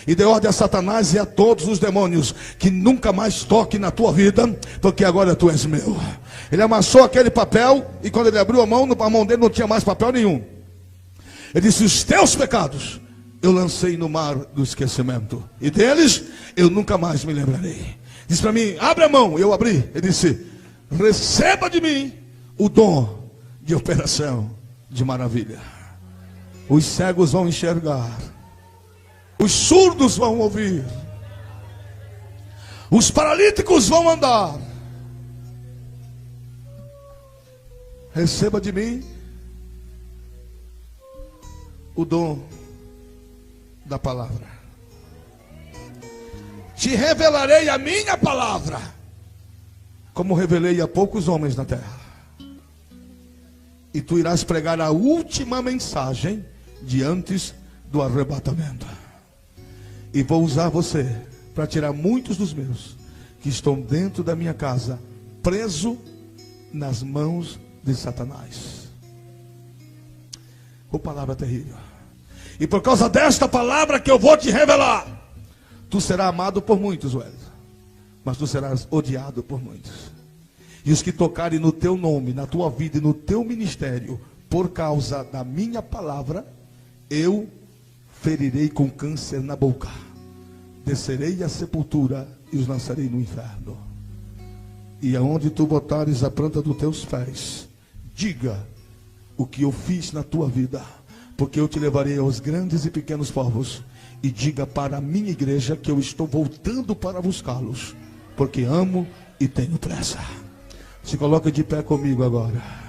E dei ordem a Satanás e a todos os demônios que nunca mais toque na tua vida, porque agora tu és meu. Ele amassou aquele papel e quando ele abriu a mão dele não tinha mais papel nenhum. Ele disse: os teus pecados eu lancei no mar do esquecimento, e deles eu nunca mais me lembrarei. Disse para mim: abre a mão. Eu abri. Ele disse: receba de mim o dom de operação de maravilha. Os cegos vão enxergar, os surdos vão ouvir, os paralíticos vão andar. Receba de mim o dom da palavra. Te revelarei a minha palavra, como revelei a poucos homens na terra. E tu irás pregar a última mensagem de antes do arrebatamento. E vou usar você para tirar muitos dos meus que estão dentro da minha casa, preso nas mãos de Satanás. Uma palavra terrível. E por causa desta palavra que eu vou te revelar, tu serás amado por muitos, Wellington, mas tu serás odiado por muitos. E os que tocarem no teu nome, na tua vida e no teu ministério, por causa da minha palavra, eu ferirei com câncer na boca, descerei à sepultura e os lançarei no inferno. E aonde tu botares a planta dos teus pés, diga: o que eu fiz na tua vida, porque eu te levarei aos grandes e pequenos povos. E diga para a minha igreja que eu estou voltando para buscá-los, porque amo e tenho pressa. Se coloca de pé comigo agora.